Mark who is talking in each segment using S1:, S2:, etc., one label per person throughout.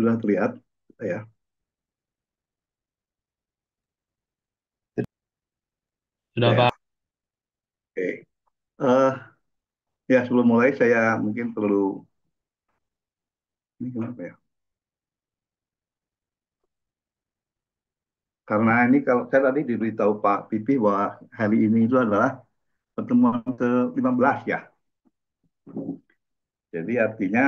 S1: Sudah terlihat ya.
S2: Sudah
S1: Ya.
S2: Pak.
S1: Oke. Eh, ya sebelum mulai saya mungkin perlu ini kenapa ya? Karena ini kalau saya tadi diberitahu Pak Pipi bahwa hari ini itu adalah pertemuan ke-15 ya. Jadi artinya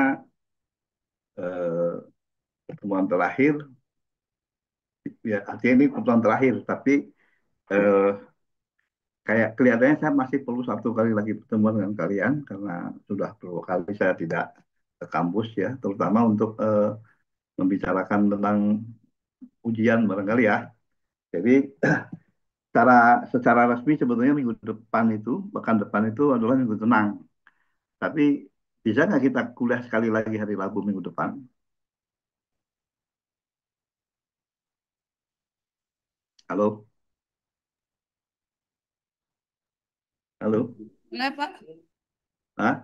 S1: pertemuan terakhir ya artinya ini pertemuan terakhir tapi eh, kayak kelihatannya saya masih perlu satu kali lagi pertemuan dengan kalian karena sudah beberapa kali saya tidak ke kampus ya, terutama untuk membicarakan tentang ujian barangkali ya. Jadi secara resmi sebetulnya minggu depan itu, pekan depan itu adalah minggu tenang. Tapi bisa nggak kita kuliah sekali lagi hari Rabu minggu depan? Halo, halo,
S2: Boleh, Pak.
S1: Hah?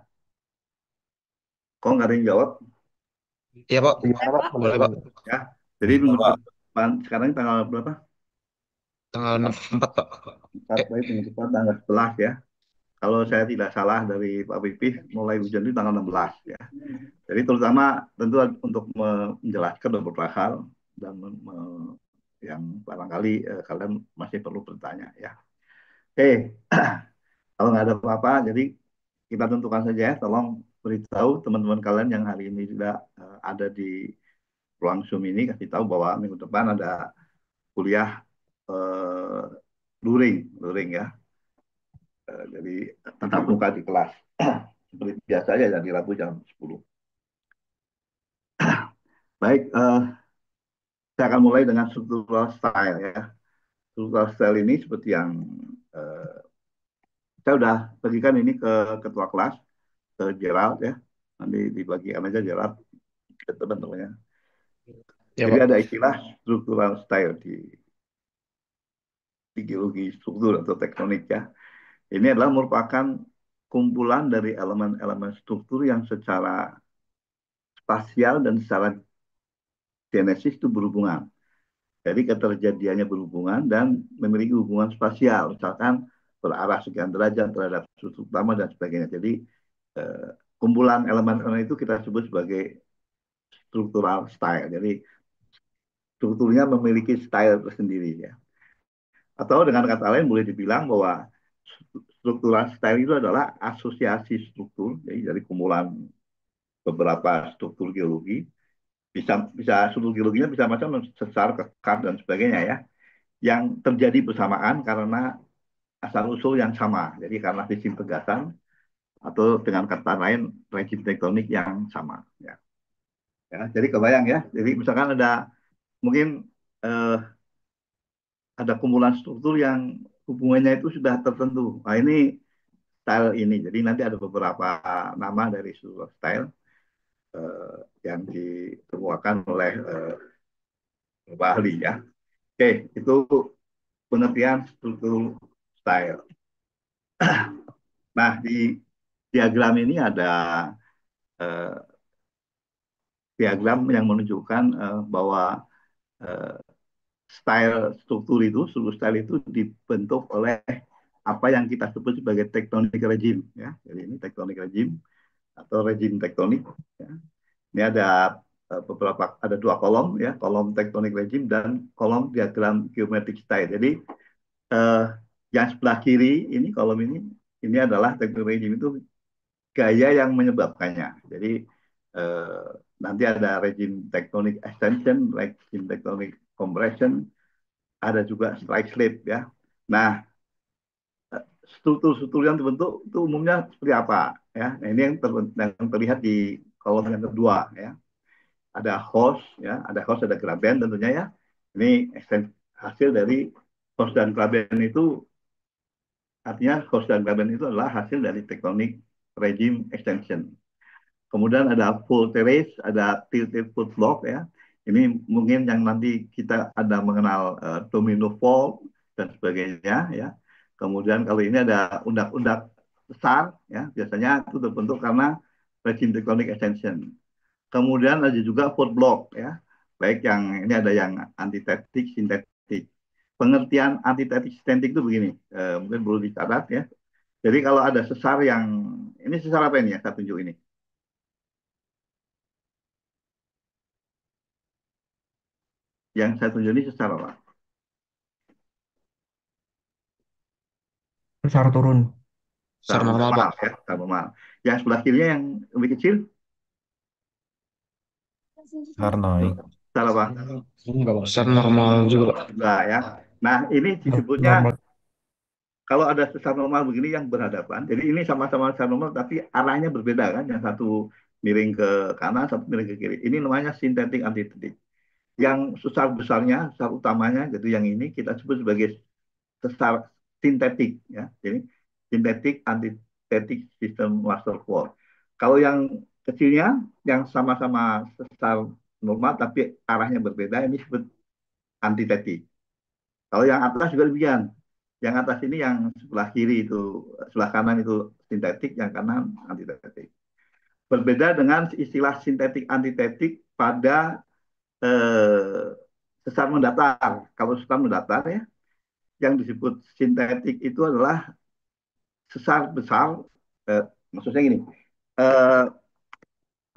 S1: Kok nggak ada yang jawab?
S3: Iya Pak,
S2: Boleh, Pak.
S3: boleh Pak.
S1: Ya, jadi minggu depan sekarang tanggal berapa?
S3: Tanggal 4 Pak.
S1: 4,
S3: Eh,
S1: baik minggu depan tanggal 11 ya. Kalau saya tidak salah dari Pak Pipih, mulai hujan itu tanggal 16 ya. Jadi terutama tentu untuk menjelaskan beberapa hal dan yang barangkali kalian masih perlu bertanya ya. Oke, kalau nggak ada apa-apa, jadi kita tentukan saja ya. Tolong beritahu teman-teman kalian yang hari ini tidak ada di ruang Zoom ini, kasih tahu bahwa minggu depan ada kuliah eh, luring, luring ya. Jadi tetap muka di kelas. Seperti biasa aja dari Rabu jam 10. Baik, saya akan mulai dengan struktural style ya. Struktural style ini seperti yang eh, saya sudah bagikan ini ke ketua kelas, ke Gerald ya. Nanti dibagikan aja Gerald ke teman-temannya.
S3: ya
S1: Jadi ada
S3: Pak.
S1: istilah struktural style di geologi struktur atau tektonik ya. Ini adalah merupakan kumpulan dari elemen-elemen struktur yang secara spasial dan secara genesis itu berhubungan. Jadi keterjadiannya berhubungan dan memiliki hubungan spasial, misalkan berarah sekian derajat terhadap struktur utama dan sebagainya. Jadi eh, kumpulan elemen-elemen itu kita sebut sebagai struktural style. Jadi strukturnya memiliki style tersendiri ya. Atau dengan kata lain boleh dibilang bahwa struktural style itu adalah asosiasi struktur, jadi dari kumpulan beberapa struktur geologi. Bisa bisa struktur geologinya bisa macam sesar, kekar dan sebagainya ya, yang terjadi bersamaan karena asal usul yang sama. Jadi karena sistem tegasan atau dengan kata lain rejim tektonik yang sama. Ya. Ya, jadi kebayang ya. Jadi misalkan ada mungkin eh, ada kumpulan struktur yang hubungannya itu sudah tertentu. Nah ini style ini. Jadi nanti ada beberapa nama dari struktur style eh, yang dikemukakan oleh beberapa ahli ya. Oke, itu pengertian struktur style. Nah di diagram ini ada eh, diagram yang menunjukkan bahwa eh, struktur style itu dibentuk oleh apa yang kita sebut sebagai tektonik regime ya. Jadi ini tektonik regime atau regime tektonik ya. Ini ada ada dua kolom ya, kolom tektonik regime dan kolom diagram geometric style. Jadi eh, yang sebelah kiri ini kolom ini adalah tektonik regime itu gaya yang menyebabkannya. Jadi eh, nanti ada regime tectonic extension, regime tectonic compression, ada juga strike slip ya. Nah, struktur-struktur yang terbentuk itu umumnya seperti apa ya? Nah, ini yang terlihat di kolom yang kedua ya. Ada host ya, ada graben tentunya ya. Ini hasil dari host dan graben itu artinya host dan graben itu adalah hasil dari tectonic regime extension. Kemudian ada full terrace, ada tilted foot block ya. Ini mungkin yang nanti kita ada mengenal domino fault dan sebagainya ya. Kemudian kalau ini ada undak-undak besar ya, biasanya itu terbentuk karena regime tectonic extension. Kemudian ada juga vote block ya. Baik yang ini ada yang antitetik, sintetik. Pengertian antitetik sintetik itu begini, mungkin perlu dicatat ya. Jadi kalau ada sesar yang ini sesar apa ini ya saya tunjuk ini. Yang saya tunjuk ini sesar apa?
S2: Besar turun.
S1: Sesar
S3: Secara normal,
S1: normal
S3: Pak.
S1: ya, sesar normal. Yang sebelah kirinya yang lebih kecil,
S2: Besar naik.
S1: sesar apa?
S3: Enggak, Pak. Secara normal juga, Pak.
S1: Enggak ya. Nah ini disebutnya
S2: Normal.
S1: kalau ada sesar normal begini yang berhadapan, jadi ini sama-sama sesar normal tapi arahnya berbeda kan, yang satu miring ke kanan, satu miring ke kiri. Ini namanya sintetik antitetik. Yang sesar besarnya, sesar utamanya, jadi yang ini kita sebut sebagai sesar sintetik ya. Jadi sintetik antitetik sistem master flow. Kalau yang kecilnya, yang sama-sama sesar normal tapi arahnya berbeda, ini disebut antitetik. Kalau yang atas juga demikian. Yang atas ini yang sebelah kiri itu, sebelah kanan itu sintetik, yang kanan antitetik. Berbeda dengan istilah sintetik antitetik pada eh, sesar mendatar. Kalau sesar mendatar ya, yang disebut sintetik itu adalah sesar besar. Eh, maksudnya gini, eh,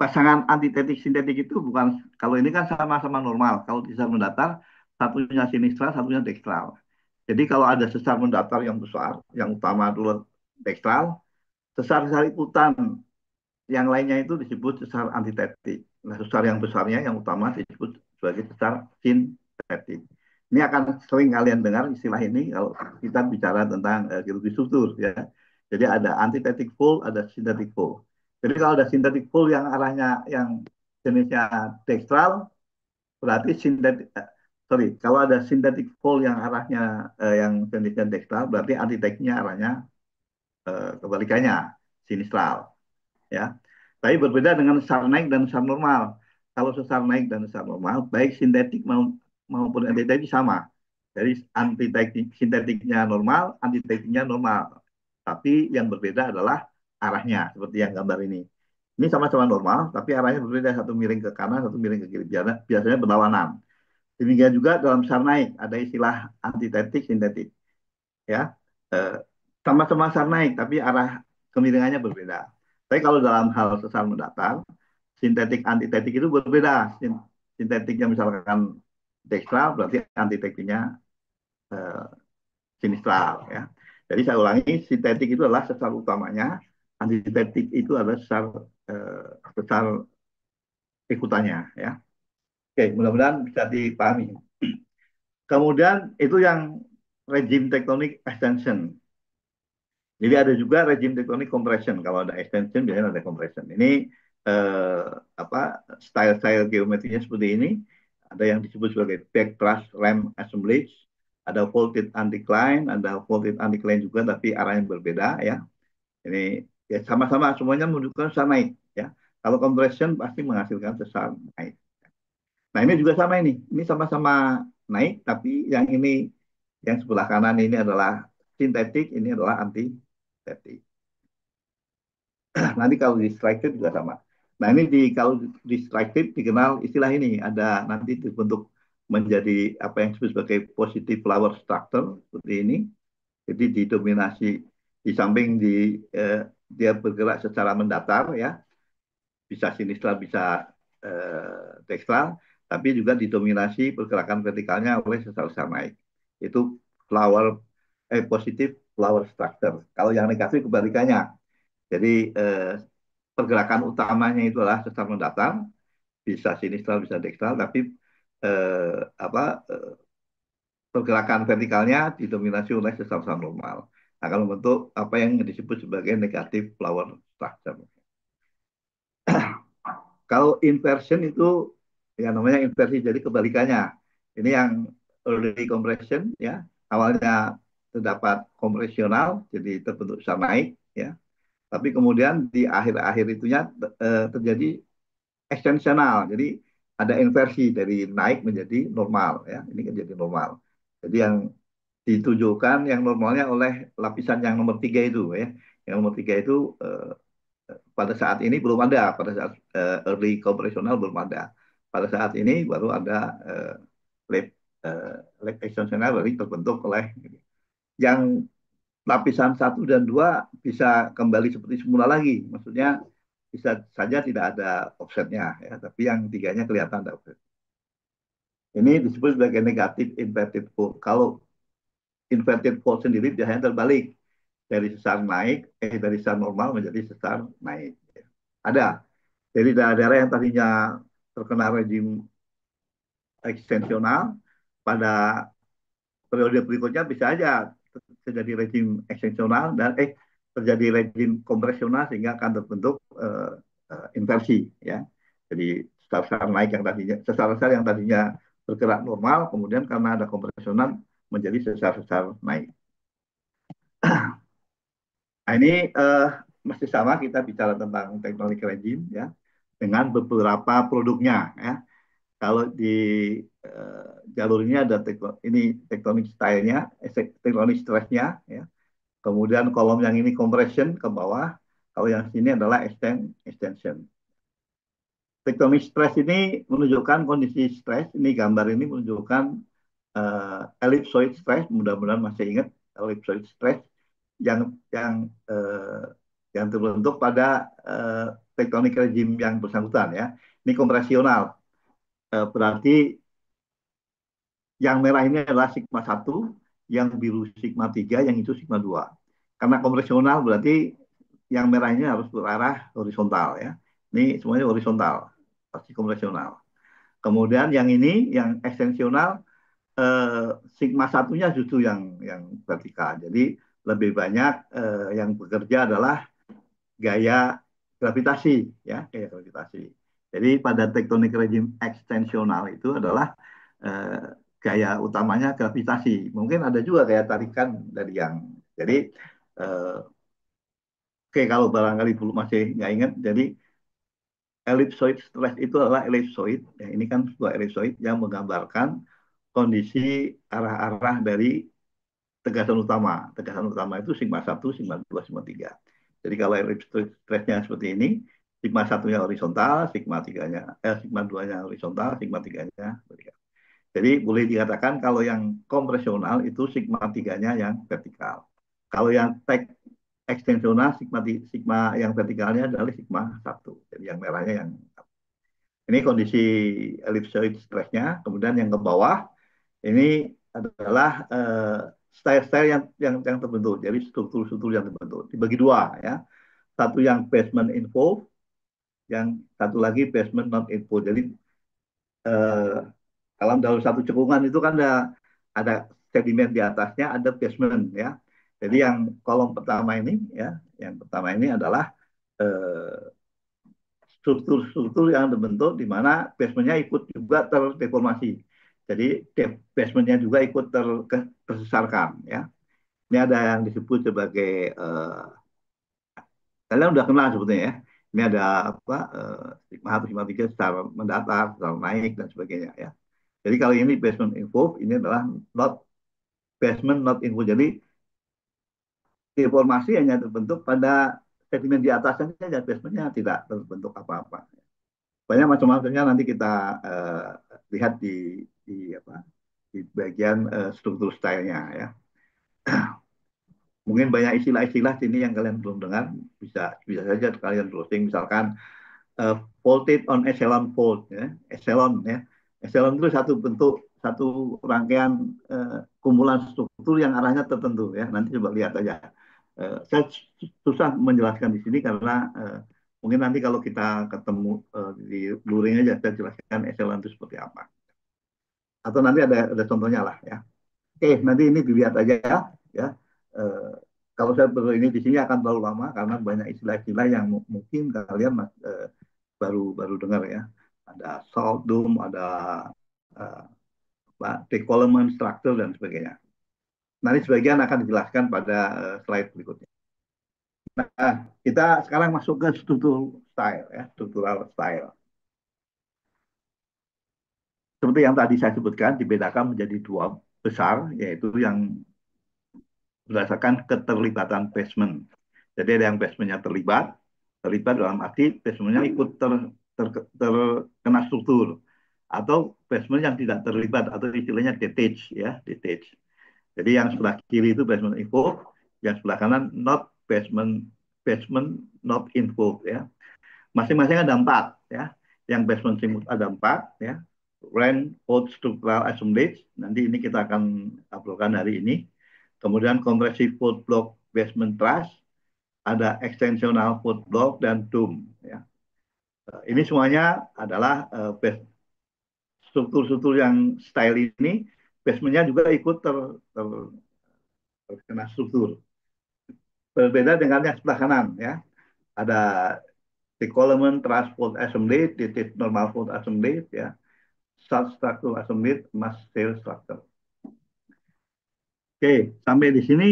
S1: pasangan antitetik sintetik itu bukan, kalau ini kan sama-sama normal. Kalau di sesar mendatar, satunya sinistral, satunya dekstral. Jadi kalau ada sesar mendatar yang besar, yang utama dulu dekstral, sesar-sesar ikutan yang lainnya itu disebut sesar antitetik. Nah, sesar yang besarnya, yang utama disebut sebagai sesar sintetik. Ini akan sering kalian dengar istilah ini kalau kita bicara tentang geologi struktur ya. Jadi ada antitetik fold, ada sintetik fold. Jadi kalau ada sintetik fold yang arahnya yang jenisnya dekstral, berarti sintetik sorry, kalau ada sintetik fold yang arahnya yang jenisnya dekstral, berarti antitetiknya arahnya kebalikannya sinistral ya. Tapi berbeda dengan sesar naik dan sesar normal. Kalau sesar naik dan sesar normal, baik sintetik maupun antitetik sama. Jadi antitetik sintetiknya normal, antitetiknya normal. Tapi yang berbeda adalah arahnya, seperti yang gambar ini. Ini sama-sama normal, tapi arahnya berbeda. Satu miring ke kanan, satu miring ke kiri. Biasanya berlawanan. Demikian juga dalam sesar naik, ada istilah antitetik, sintetik. Ya, eh, sama-sama sesar naik, tapi arah kemiringannya berbeda. Tapi kalau dalam hal sesar mendatar, sintetik antitetik itu berbeda. Sintetiknya misalkan dekstral, berarti antitetiknya eh, sinistral ya. Jadi saya ulangi, sintetik itu adalah sesar utamanya, antitetik itu adalah sesar ikutannya ya. Oke, mudah-mudahan bisa dipahami. Kemudian itu yang rejim tektonik extension. Jadi ada juga rejim tektonik compression. Kalau ada extension biasanya ada compression. Ini eh, apa style-style geometrinya seperti ini. Ada yang disebut sebagai back truss ram assemblage, ada vaulted anticline, ada vaulted anticline juga tapi arahnya berbeda ya. Ini ya sama-sama semuanya menunjukkan sesar naik ya. Kalau compression pasti menghasilkan sesar naik. Nah ini juga sama ini. Ini sama-sama naik tapi yang ini yang sebelah kanan ini adalah sintetik, ini adalah antitetik. Nanti kalau di strike rate juga sama. Nah ini kalau di strike rate dikenal istilah ini ada nanti dibentuk menjadi apa yang disebut sebagai positive flower structure seperti ini. Jadi didominasi di samping eh, dia bergerak secara mendatar ya, bisa sinistral bisa dekstral, tapi juga didominasi pergerakan vertikalnya oleh sesar-sesar naik. Itu flower positive flower structure. Kalau yang negatif kebalikannya. Jadi pergerakan utamanya itu adalah sesar mendatar, bisa sinistral, bisa dekstral, tapi apa pergerakan vertikalnya didominasi oleh sesar-sesar normal. Akan membentuk apa yang disebut sebagai negatif flower structure. Kalau inversion itu ya namanya inversi, jadi kebalikannya. Ini yang early compression ya, awalnya terdapat kompresional, jadi terbentuk sesar naik ya. Tapi kemudian di akhir-akhir itunya terjadi ekstensional. Jadi ada inversi dari naik menjadi normal ya. Ini kan jadi normal. Jadi yang ditujukan yang normalnya oleh lapisan yang nomor tiga itu ya. Yang nomor tiga itu pada saat ini belum ada, pada saat early kompresional belum ada. Pada saat ini baru ada lab, lab extensional baru terbentuk oleh yang lapisan satu dan dua bisa kembali seperti semula lagi. Maksudnya bisa saja tidak ada offsetnya, ya, tapi yang tiganya kelihatan ada offset. Ini disebut sebagai negatif inverted fold. Kalau inverted fold sendiri biasanya terbalik dari sesar naik, dari sesar normal menjadi sesar naik. Ada. Jadi daerah-daerah yang tadinya terkena rejim ekstensional pada periode berikutnya bisa aja terjadi rejim ekstensional dan terjadi rejim kompresional sehingga akan terbentuk inversi, ya. Jadi sesar naik yang tadinya sesar-sesar yang tadinya bergerak normal kemudian karena ada kompresional menjadi sesar-sesar naik. Nah, ini masih sama kita bicara tentang teknologi rejim, ya, dengan beberapa produknya, ya. Kalau di jalur ini ada ini tektonik stylenya, tektonik stressnya, ya. Kemudian kolom yang ini compression ke bawah, kalau yang sini adalah extension. Tektonik stress ini menunjukkan kondisi stres. Ini gambar ini menunjukkan ellipsoid stress. Mudah-mudahan masih ingat ellipsoid stress yang yang terbentuk pada tektonik regime yang bersangkutan, ya. Ini kompresional. Berarti yang merah ini adalah sigma 1, yang biru sigma 3, yang itu sigma 2. Karena kompresional berarti yang merah ini harus berarah horizontal, ya. Ini semuanya horizontal, pasti kompresional. Kemudian yang ini, yang ekstensional, sigma satunya justru yang vertikal. Jadi lebih banyak yang bekerja adalah gaya gravitasi, ya, gaya gravitasi. Jadi pada tektonik regime ekstensional itu adalah gaya utamanya gravitasi. Mungkin ada juga gaya tarikan dari yang. Jadi oke, kalau barangkali dulu masih nggak ingat, jadi ellipsoid stress itu adalah ellipsoid. Ya, ini kan sebuah ellipsoid yang menggambarkan kondisi arah-arah dari tegasan utama. Tegasan utama itu sigma 1, sigma 2, sigma 3. Jadi kalau ellipsoid stressnya seperti ini, sigma 1-nya horizontal, sigma 3-nya, sigma 2-nya horizontal, sigma 3-nya vertikal. Jadi boleh dikatakan kalau yang kompresional itu sigma 3-nya yang vertikal. Kalau yang ekstensional sigma yang vertikalnya adalah sigma 1. Jadi yang merahnya yang ini kondisi ellipsoid stressnya. Kemudian yang ke bawah ini adalah style-style yang terbentuk. Jadi struktur-struktur yang terbentuk dibagi dua, ya. Satu yang basement involved, yang satu lagi basement not involved. Jadi eh, dalam satu cekungan itu kan ada sedimen di atasnya, ada basement, ya. Jadi yang kolom pertama ini, ya, yang pertama ini adalah struktur-struktur yang terbentuk di mana basementnya ikut juga terdeformasi. Jadi basementnya juga ikut tersesarkan, ya. Ini ada yang disebut sebagai kalian udah kenal sebetulnya, ya. Ini ada apa sigma 1, sigma 3 secara mendatar, secara naik dan sebagainya, ya. Jadi kalau ini basement involved, ini adalah not basement not involved. Jadi deformasi hanya terbentuk pada sedimen di atasnya saja, basementnya tidak terbentuk apa-apa. Banyak macam-macamnya nanti kita lihat di apa di bagian struktur stylenya, ya. Mungkin banyak istilah-istilah sini yang kalian belum dengar, bisa bisa saja kalian browsing, misalkan folded on echelon fold, ya. Echelon, ya. Echelon itu satu bentuk, satu rangkaian kumpulan struktur yang arahnya tertentu, ya. Nanti coba lihat aja. Saya susah menjelaskan di sini karena mungkin nanti kalau kita ketemu di luring aja saya jelaskan echelon itu seperti apa. Atau nanti ada contohnya lah, ya. Oke, nanti ini dilihat aja, ya. Eh, kalau saya perlu ini di sini akan terlalu lama karena banyak istilah-istilah yang mungkin kalian baru baru dengar, ya. Ada salt dome, ada uh, decollement structure dan sebagainya. Nanti sebagian akan dijelaskan pada slide berikutnya. Nah, kita sekarang masuk ke struktur style, ya, struktural style. Seperti yang tadi saya sebutkan, dibedakan menjadi dua besar, yaitu yang berdasarkan keterlibatan basement. Jadi ada yang basementnya terlibat, terlibat dalam arti basementnya ikut terkena struktur, atau basement yang tidak terlibat atau istilahnya detached ya, detached. Jadi yang sebelah kiri itu basement involved, yang sebelah kanan not basement, basement not involved ya. Masing-masing ada empat ya. Yang basement simul ada empat ya. Rent Old Structural Assemblage, nanti ini kita akan uploadkan hari ini. Kemudian Compressive Fault Block Basement Truss, ada Extensional Fault Block dan Dome ya. Ini semuanya adalah struktur-struktur yang style ini, basementnya juga ikut terkena struktur. Berbeda dengan yang sebelah kanan ya. Ada decollement truss fault assembly, titik normal fault assembly ya, substructural assembly, mass steel structure. Oke, sampai di sini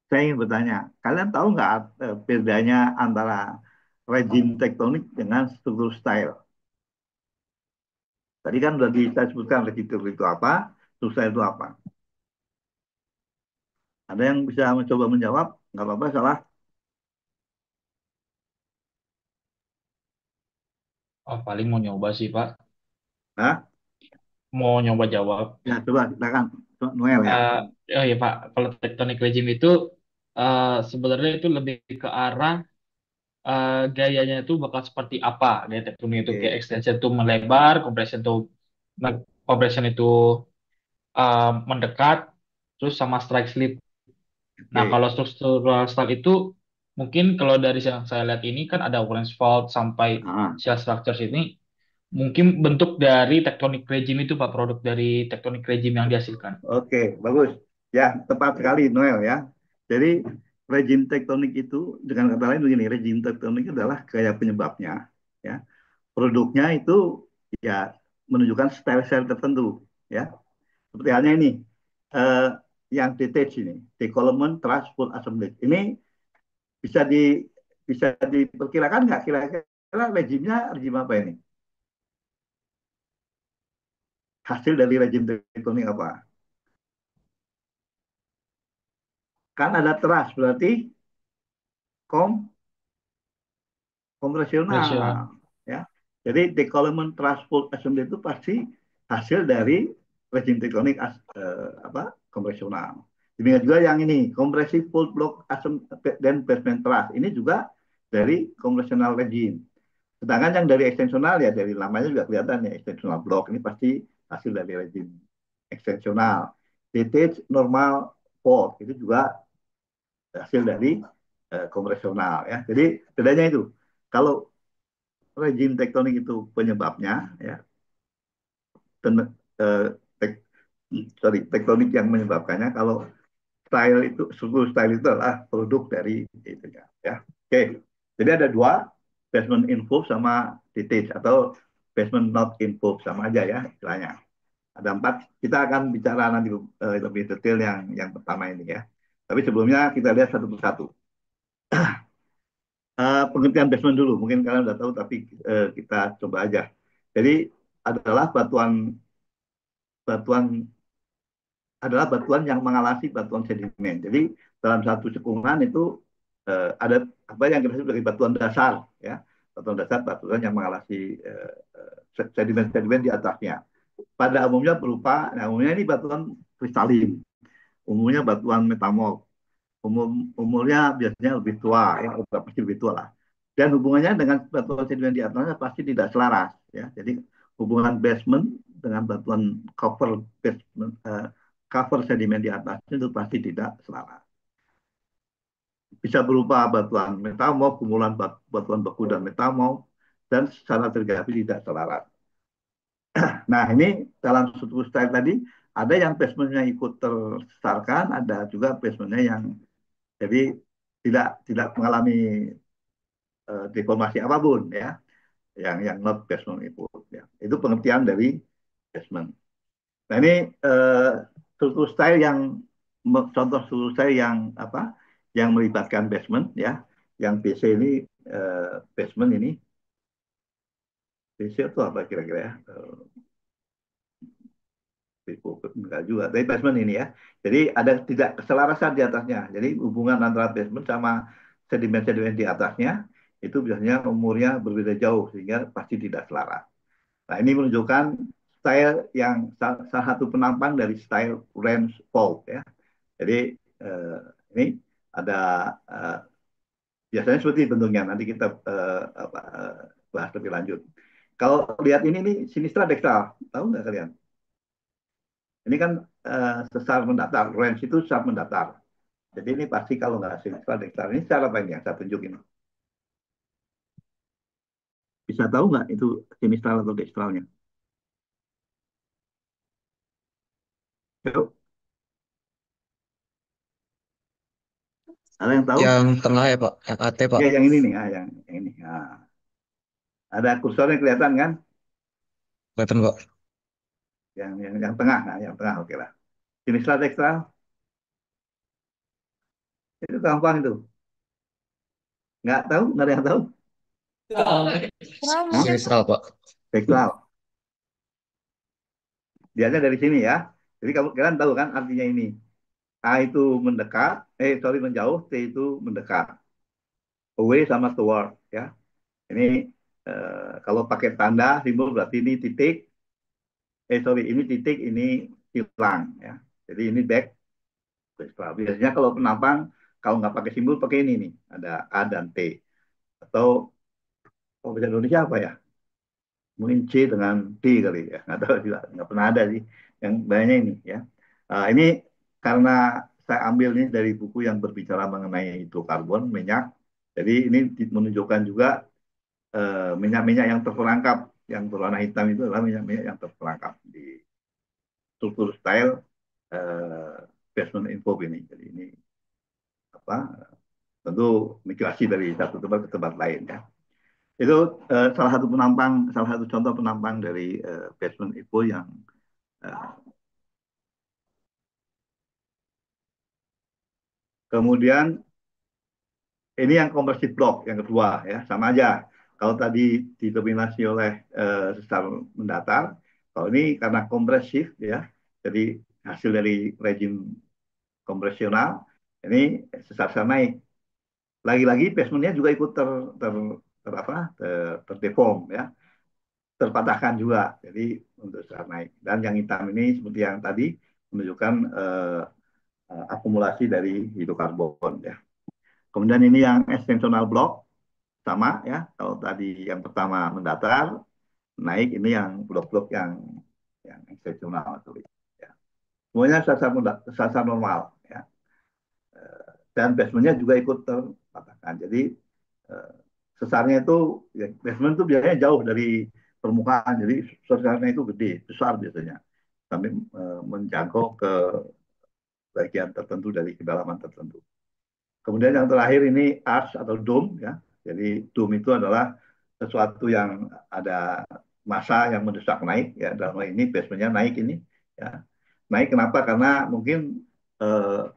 S1: saya ingin bertanya, kalian tahu nggak bedanya antara rezim tektonik dengan struktur style? Tadi kan sudah saya sebutkan rezim tektonik itu apa, struktur style itu apa. Ada yang bisa mencoba menjawab? Nggak apa-apa, salah.
S3: Oh, paling mau nyoba sih, Pak.
S1: Hah?
S3: Mau nyoba jawab.
S1: Ya, coba silakan. Noel ya.
S3: Eh, oh ya, Pak. Kalau tektonik regime itu sebenarnya itu lebih ke arah gayanya itu bakal seperti apa. Gaya tektonik itu kayak
S1: Oke,
S3: extension itu melebar, compression itu mendekat, terus sama strike slip. Nah,
S1: oke.
S3: kalau struktural style itu mungkin kalau dari yang saya lihat ini kan ada Lorentz fault sampai
S1: Ah,
S3: shell structures ini mungkin bentuk dari tectonic regime itu Pak, produk dari tectonic regime yang dihasilkan.
S1: oke, bagus. Ya, tepat sekali Noel ya. Jadi rezim tektonik itu dengan kata lain begini, rezim tektonik adalah gaya penyebabnya ya. Produknya itu ya menunjukkan style-style tertentu ya. Seperti halnya ini eh, yang detached ini, decollement truss full assembly. Ini bisa bisa diperkirakan nggak kira-kira rezimnya rezim apa ini? Hasil dari rezim tektonik apa? Kan ada truss berarti kom
S3: Pressure.
S1: kompresional ya. Jadi decollement transport assembly itu pasti hasil dari rezim tektonik apa kompresional. Demikian juga yang ini compressive fault block dan basement truss ini juga dari kompresional regime. Sedangkan yang dari ekstensional ya dari namanya juga kelihatan ya ekstensional block ini pasti hasil dari rezim ekstensional. Detached normal fault itu juga hasil dari kompresional ya. Jadi bedanya itu. Kalau rezim tektonik itu penyebabnya ya ten, eh, tek, tektonik yang menyebabkannya. Kalau style itu struktur style itu adalah produk dari itu ya. Oke, jadi ada dua, basement involved sama detached, atau basement not involved, sama aja ya istilahnya. Ada empat, kita akan bicara nanti lebih detail yang pertama ini ya. Tapi sebelumnya kita lihat satu persatu. Pengertian basement dulu, mungkin kalian udah tahu tapi kita coba aja. Jadi adalah batuan batuan batuan yang mengalasi batuan sedimen. Jadi dalam satu cekungan itu ada apa yang kita sebut sebagai batuan dasar, ya, batuan dasar, batuan yang mengalasi sedimen-sedimen di atasnya. Pada umumnya berupa, nah umumnya ini batuan kristalin, umumnya batuan metamorf, umurnya biasanya lebih tua, ya, pasti lebih tua lah. Dan hubungannya dengan batuan sedimen di atasnya pasti tidak selaras, ya. Jadi hubungan basement dengan batuan cover basement, cover sedimen di atasnya itu pasti tidak selaras. Bisa berupa batuan metamorf, kumpulan batuan beku dan metamorf, dan secara terjadi tidak selaras. Nah, ini dalam struktur style tadi ada yang basementnya ikut tersesarkan, ada juga basementnya yang jadi tidak mengalami deformasi apapun ya, yang not basement itu ya. Itu pengertian dari basement. Nah, ini eh, struktur style yang contoh struktur style yang apa, yang melibatkan basement ya. Yang BC ini basement ini, BC itu apa kira-kira ya? Enggak juga, tapi basement ini ya. Jadi ada tidak keselarasan di atasnya. Jadi hubungan antara basement sama sedimen-sedimen di atasnya itu biasanya umurnya berbeda jauh sehingga pasti tidak selaras. Nah, ini menunjukkan style yang salah satu penampang dari style range fault ya. Jadi eh, ini ada eh, biasanya seperti bentuknya. Nanti kita bahas lebih lanjut. Kalau lihat ini nih Sinistra Dextral, tahu nggak kalian? Ini kan sesar mendatar, range itu sesar mendatar. Jadi ini pasti kalau nggak Sinistra Dextral, ini secara apa ini yang saya tunjukin? Bisa tahu nggak itu Sinistral atau Dextralnya? Yuk, ada yang tahu?
S2: Yang tengah ya Pak, yang AT Pak.
S1: Ya, yang ini nih, yang ini. Nah, ada kursornya kelihatan kan?
S2: Kelihatan Pak.
S1: Yang tengah, nah, yang tengah, oke lah. Sinistra Dextral, itu gampang itu. Nggak tahu, nggak ada yang tahu. Hah?
S2: Sinistral Pak.
S1: Dextral. Dianya dari sini ya. Jadi kamu kalian tahu kan artinya ini. A itu mendekat, sorry menjauh, T itu mendekat. Away sama toward ya. Ini kalau pakai tanda simbol berarti ini titik, sorry ini titik, ini hilang ya. Jadi ini back to extra. Biasanya kalau penampang kalau nggak pakai simbol pakai ini nih, ada A dan T. Atau kalau bahasa Indonesia apa ya? Mungkin C dengan D kali ya. Nggak tahu juga, nggak pernah ada sih yang banyak ini ya. Ini karena saya ambil ini dari buku yang berbicara mengenai hidrokarbon minyak. Jadi ini menunjukkan juga minyak-minyak yang terperangkap, yang berwarna hitam itu adalah minyak-minyak yang terperangkap di struktur style eh, basement info ini. Jadi ini apa? Tentu migrasi dari satu tempat ke tempat lain ya. Itu salah satu contoh penampang dari basement info yang eh, kemudian ini yang kompresif blok yang kedua ya, sama aja. Kalau tadi didominasi oleh sesar mendatar, kalau ini karena kompresif ya, jadi hasil dari rejim kompresional, ini sesar naik. Lagi-lagi basementnya juga ikut terdeform ya, terpatahkan juga. Jadi untuk sesar naik. Dan yang hitam ini seperti yang tadi menunjukkan akumulasi dari hidrokarbon ya. Kemudian ini yang extensional block sama ya. Kalau tadi yang pertama mendatar, naik ini yang blok-blok yang ekseksional ya. Semuanya sasar normal ya. Dan basementnya juga ikut terpatahkan. Jadi eh, sesarnya itu ya, basement itu biasanya jauh dari permukaan. Jadi sesarnya itu gede, besar biasanya sampai menjangkau ke bagian tertentu dari kedalaman tertentu. Kemudian yang terakhir ini arch atau dome ya. Jadi dome itu adalah sesuatu yang ada massa yang mendesak naik ya. Dalam hal ini basementnya naik ini ya. Naik kenapa? Karena mungkin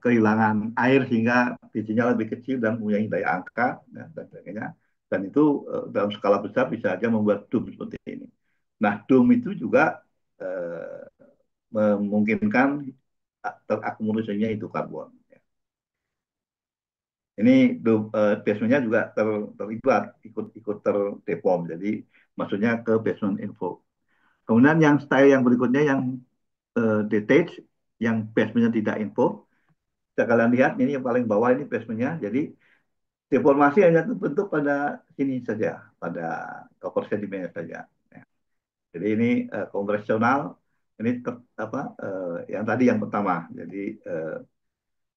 S1: kehilangan air sehingga bijinya lebih kecil dan mempunyai daya angkat ya, dan sebagainya. Dan itu dalam skala besar bisa saja membuat dome seperti ini. Nah, dome itu juga eh, memungkinkan terakumulasinya itu karbon. Ini basementnya juga terlibat ikut terdeform. Jadi maksudnya ke basement info. Kemudian yang style yang berikutnya yang detached, yang basementnya tidak info. Bisa kalian lihat ini yang paling bawah ini basementnya. Jadi deformasi hanya terbentuk pada sini saja, pada cover sedimennya saja. Ya. Jadi ini konvensional, ini yang tadi yang pertama. Jadi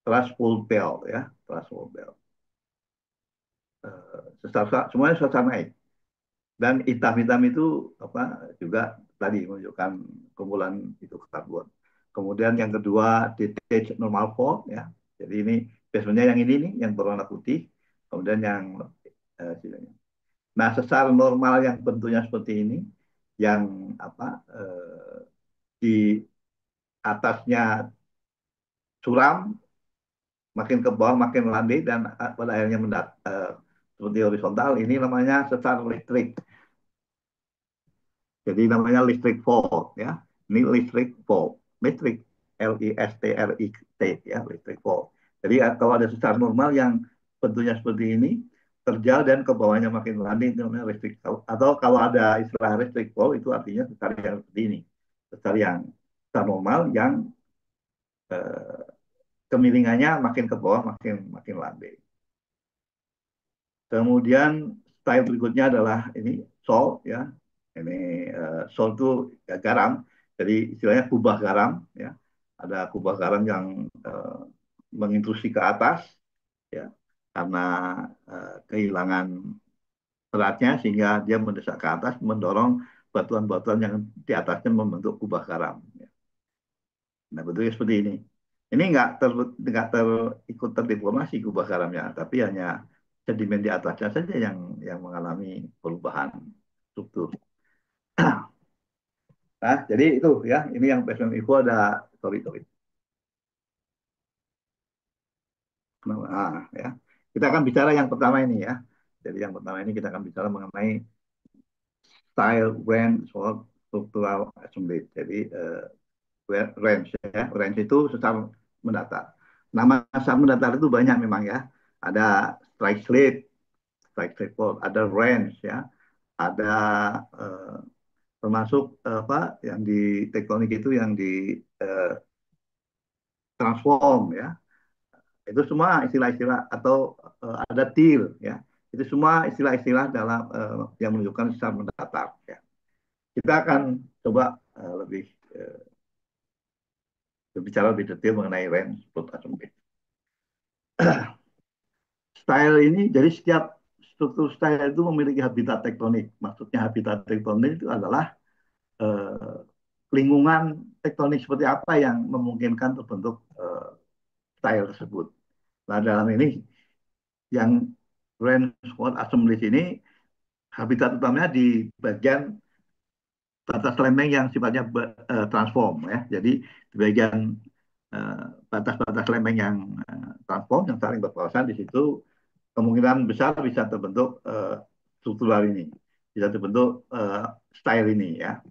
S1: trust full belt ya, trust full belt. Semuanya sesar naik. Dan hitam-hitam itu apa juga tadi menunjukkan kumpulan itu karbon. Kemudian yang kedua detached normal fault ya. Jadi ini basementnya yang ini nih yang berwarna putih. Kemudian yang sisanya. Nah sesar normal yang bentuknya seperti ini, yang apa di atasnya curam, makin ke bawah makin landai dan pada akhirnya seperti horizontal. Ini namanya sesar listrik. Jadi namanya listrik fault ya. Ini listrik fault. Listrik Listrik ya, listrik fault. Jadi kalau ada sesar normal yang bentuknya seperti ini, terjal dan ke bawahnya makin landing itu namanya restrict fault. Atau kalau ada istilah restrict fault itu artinya sesar yang seperti ini, sesar yang sesar normal yang eh, kemiringannya makin ke bawah makin makin landing. Kemudian style berikutnya adalah ini salt ya. Ini salt itu ya, garam. Jadi istilahnya kubah garam ya. Ada kubah garam yang mengintrusi ke atas ya karena kehilangan seratnya sehingga dia mendesak ke atas mendorong batuan-batuan yang di atasnya membentuk kubah garam. Ya. Nah bentuknya seperti ini. Ini nggak ikut terdeformasi kubah garamnya, tapi hanya sedimen di atasnya saja yang mengalami perubahan struktur. Nah, jadi itu ya, ini yang basement info ada sorry. Nah, ya. Kita akan bicara yang pertama ini ya. Jadi yang pertama ini kita akan bicara mengenai style, range, soal structural assembly. Jadi range ya, range itu sesar mendatar. Nama sesar mendatar itu banyak memang ya. Ada strike slate fault, ada range ya, ada eh, termasuk apa yang di tektonik itu yang di transform ya. Itu semua istilah-istilah atau ada til ya. Itu semua istilah-istilah dalam yang menunjukkan sesar mendatar ya. Kita akan coba lebih berbicara lebih detail mengenai range plot assumption. Style ini, jadi setiap struktur style itu memiliki habitat tektonik. Maksudnya habitat tektonik itu adalah eh, lingkungan tektonik seperti apa yang memungkinkan terbentuk style tersebut. Nah, dalam ini yang range squat assemblies ini habitat utamanya di bagian batas lempeng yang sifatnya transform ya. Jadi di bagian batas-batas lempeng yang transform yang saling berkawasan di situ kemungkinan besar bisa terbentuk struktural ini, bisa terbentuk style ini ya.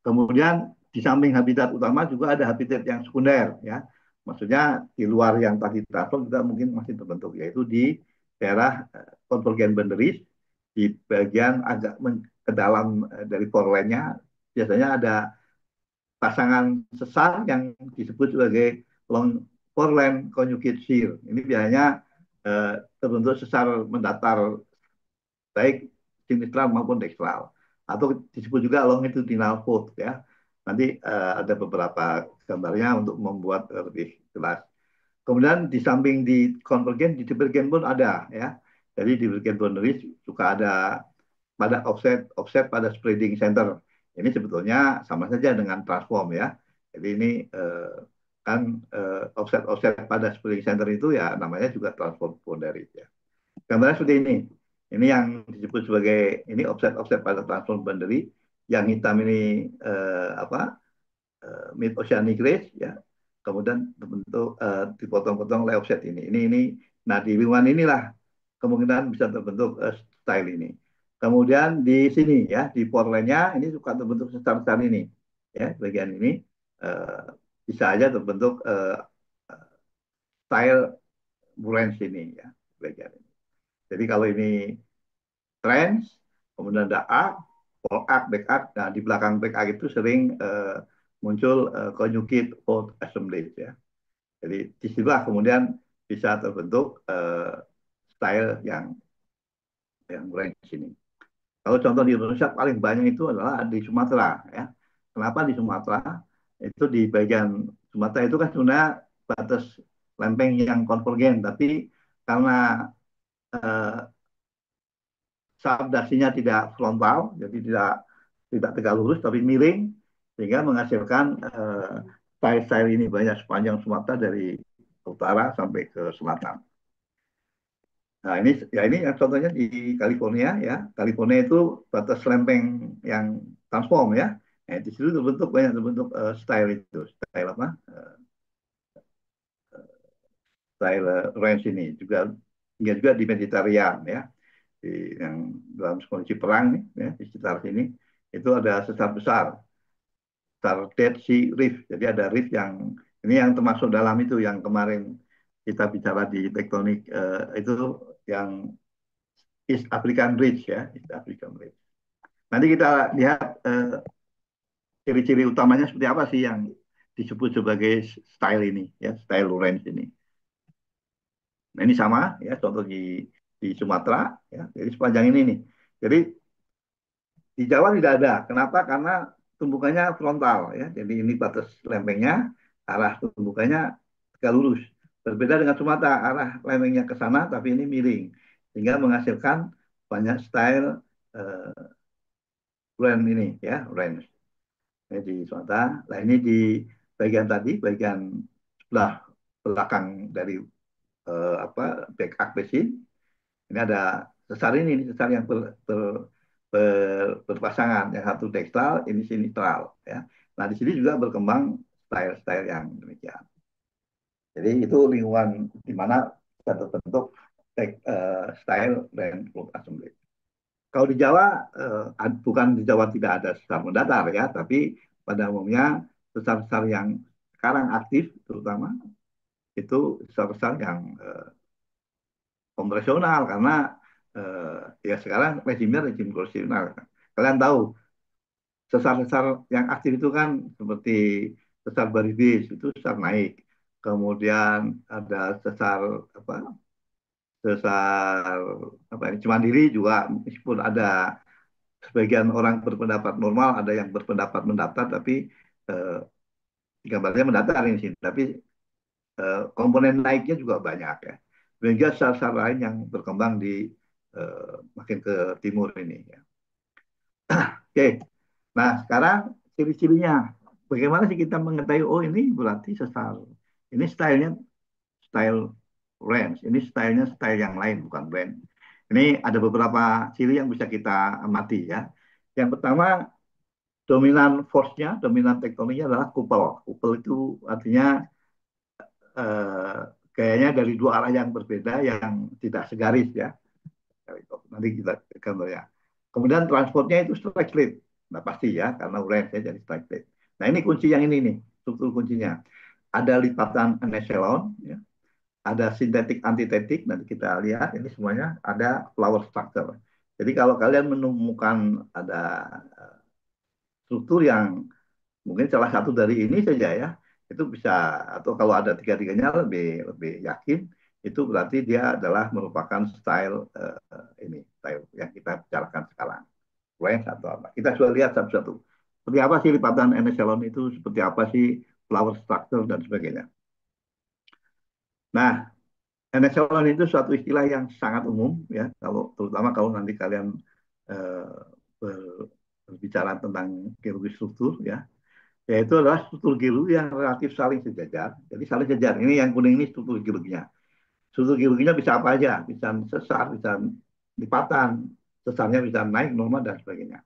S1: Kemudian di samping habitat utama juga ada habitat yang sekunder ya. Maksudnya di luar yang tadi transform juga mungkin masih terbentuk yaitu di daerah convergent boundaries di bagian agak ke dalam dari core nya biasanya ada pasangan sesar yang disebut sebagai long foreland conjugate shear. Ini biasanya terbentuk sesar mendatar baik sinistral maupun dekstral atau disebut juga longitudinal fault ya. Nanti ada beberapa gambarnya untuk membuat lebih jelas. Kemudian di samping di konvergen, di divergen pun ada ya. Jadi di divergen boundaries juga ada pada offset pada spreading center. Ini sebetulnya sama saja dengan transform ya. Jadi ini kan offset pada spreading center itu ya namanya juga transform boundary ya. Gambarnya seperti ini. Ini yang disebut sebagai ini offset pada transform boundary. Yang hitam ini apa? Mid oceanic ridge ya. Kemudian terbentuk dipotong-potong oleh offset ini. Ini nah di lingkungan inilah kemungkinan bisa terbentuk style ini. Kemudian di sini ya di porelnya ini suka terbentuk sesar-sesar ini ya bagian ini uh, bisa aja terbentuk style branch ini ya bagian ini. Jadi kalau ini trends, kemudian ada arc, fall arc, back arc. Nah, di belakang back arc itu sering muncul conjugate fault assemblage ya. Jadi disitulah kemudian bisa terbentuk style yang range ini. Kalau contoh di Indonesia paling banyak itu adalah di Sumatera ya. Kenapa di Sumatera? Itu di bagian Sumatera itu kan sebenarnya batas lempeng yang konvergen, tapi karena eh, subduksinya tidak frontal, jadi tidak tegak lurus tapi miring, sehingga menghasilkan style-style ini banyak sepanjang Sumatera dari utara sampai ke selatan. Nah ini yang contohnya di California ya. California itu batas lempeng yang transform ya. Nah, di situ terbentuk style itu, style apa? Style range ini juga hingga juga di Mediterranean ya. Yang dalam kondisi perang nih, ya, di sekitar sini itu ada sesar besar, sesar Dead Sea Reef. Jadi ada reef yang ini yang termasuk dalam itu yang kemarin kita bicara di tektonik itu yang East African Ridge ya, East African Ridge. Nanti kita lihat ciri-ciri utamanya seperti apa sih yang disebut sebagai style ini ya, style range ini. Nah ini sama ya, contoh di Sumatera ya, jadi sepanjang ini nih. Jadi di Jawa tidak ada. Kenapa? Karena tumbukannya frontal ya. Jadi ini batas lempengnya, arah tumbukannya tegak lurus. Berbeda dengan Sumatera, arah lempengnya ke sana tapi ini miring. Sehingga menghasilkan banyak style range ini ya, range. Ini di Sumatera. Nah ini di bagian tadi, bagian sebelah belakang dari apa back arc basin. Ini ada sesar ini sesar yang berpasangan, yang satu dekstral, ini sinistral ya. Nah di sini juga berkembang style-style yang demikian. Jadi itu lingkungan di mana bisa terbentuk style dan flood assembly. Kalau di Jawa bukan di Jawa tidak ada sesar mendatar ya, tapi pada umumnya sesar-sesar yang sekarang aktif terutama itu sesar-sesar yang konvensional karena ya sekarang rezimnya rezim konvensional. Kalian tahu sesar-sesar yang aktif itu kan seperti sesar Baribis itu sesar naik. Kemudian ada sesar apa? Sesar apa ini Cimandiri juga meskipun ada sebagian orang berpendapat normal, ada yang berpendapat mendatar tapi eh, gambarnya mendatar ini sih. Tapi komponen naiknya juga banyak ya. Dan juga sesar lain yang berkembang di makin ke timur ini ya. Oke, nah sekarang ciri-cirinya. Bagaimana sih kita mengetahui, oh ini berarti sesar. Ini stylenya style range. Ini stylenya style yang lain, bukan brand. Ini ada beberapa ciri yang bisa kita amati ya. Yang pertama, dominan force-nya, dominan tektoniknya adalah kupel. Kupel itu artinya eh, gayanya dari dua arah yang berbeda yang tidak segaris ya. Nanti kita gambar ya. Kemudian transportnya itu strike slip. Nah pasti ya, karena range ya jadi strike slip. Nah ini kunci yang ini nih, struktur kuncinya. Ada lipatan aneselon, ya. Ada sintetik antitetik, nanti kita lihat ini semuanya ada flower structure. Jadi kalau kalian menemukan ada struktur yang mungkin salah satu dari ini saja ya, itu bisa atau kalau ada tiga-tiganya lebih lebih yakin itu berarti dia adalah merupakan style ini style yang kita bicarakan sekarang range atau apa. Kita sudah lihat satu-satu. Seperti apa sih lipatan N-echelon itu, seperti apa sih flower structure dan sebagainya. Nah, N-echelon itu suatu istilah yang sangat umum ya, kalau terutama kalau nanti kalian eh, berbicara tentang geologi struktur ya, yaitu adalah struktur geologi yang relatif saling sejajar. Jadi saling sejajar. Ini yang kuning ini struktur geologinya. Struktur geologinya bisa apa aja, bisa sesar, bisa lipatan, sesarnya bisa naik, normal dan sebagainya.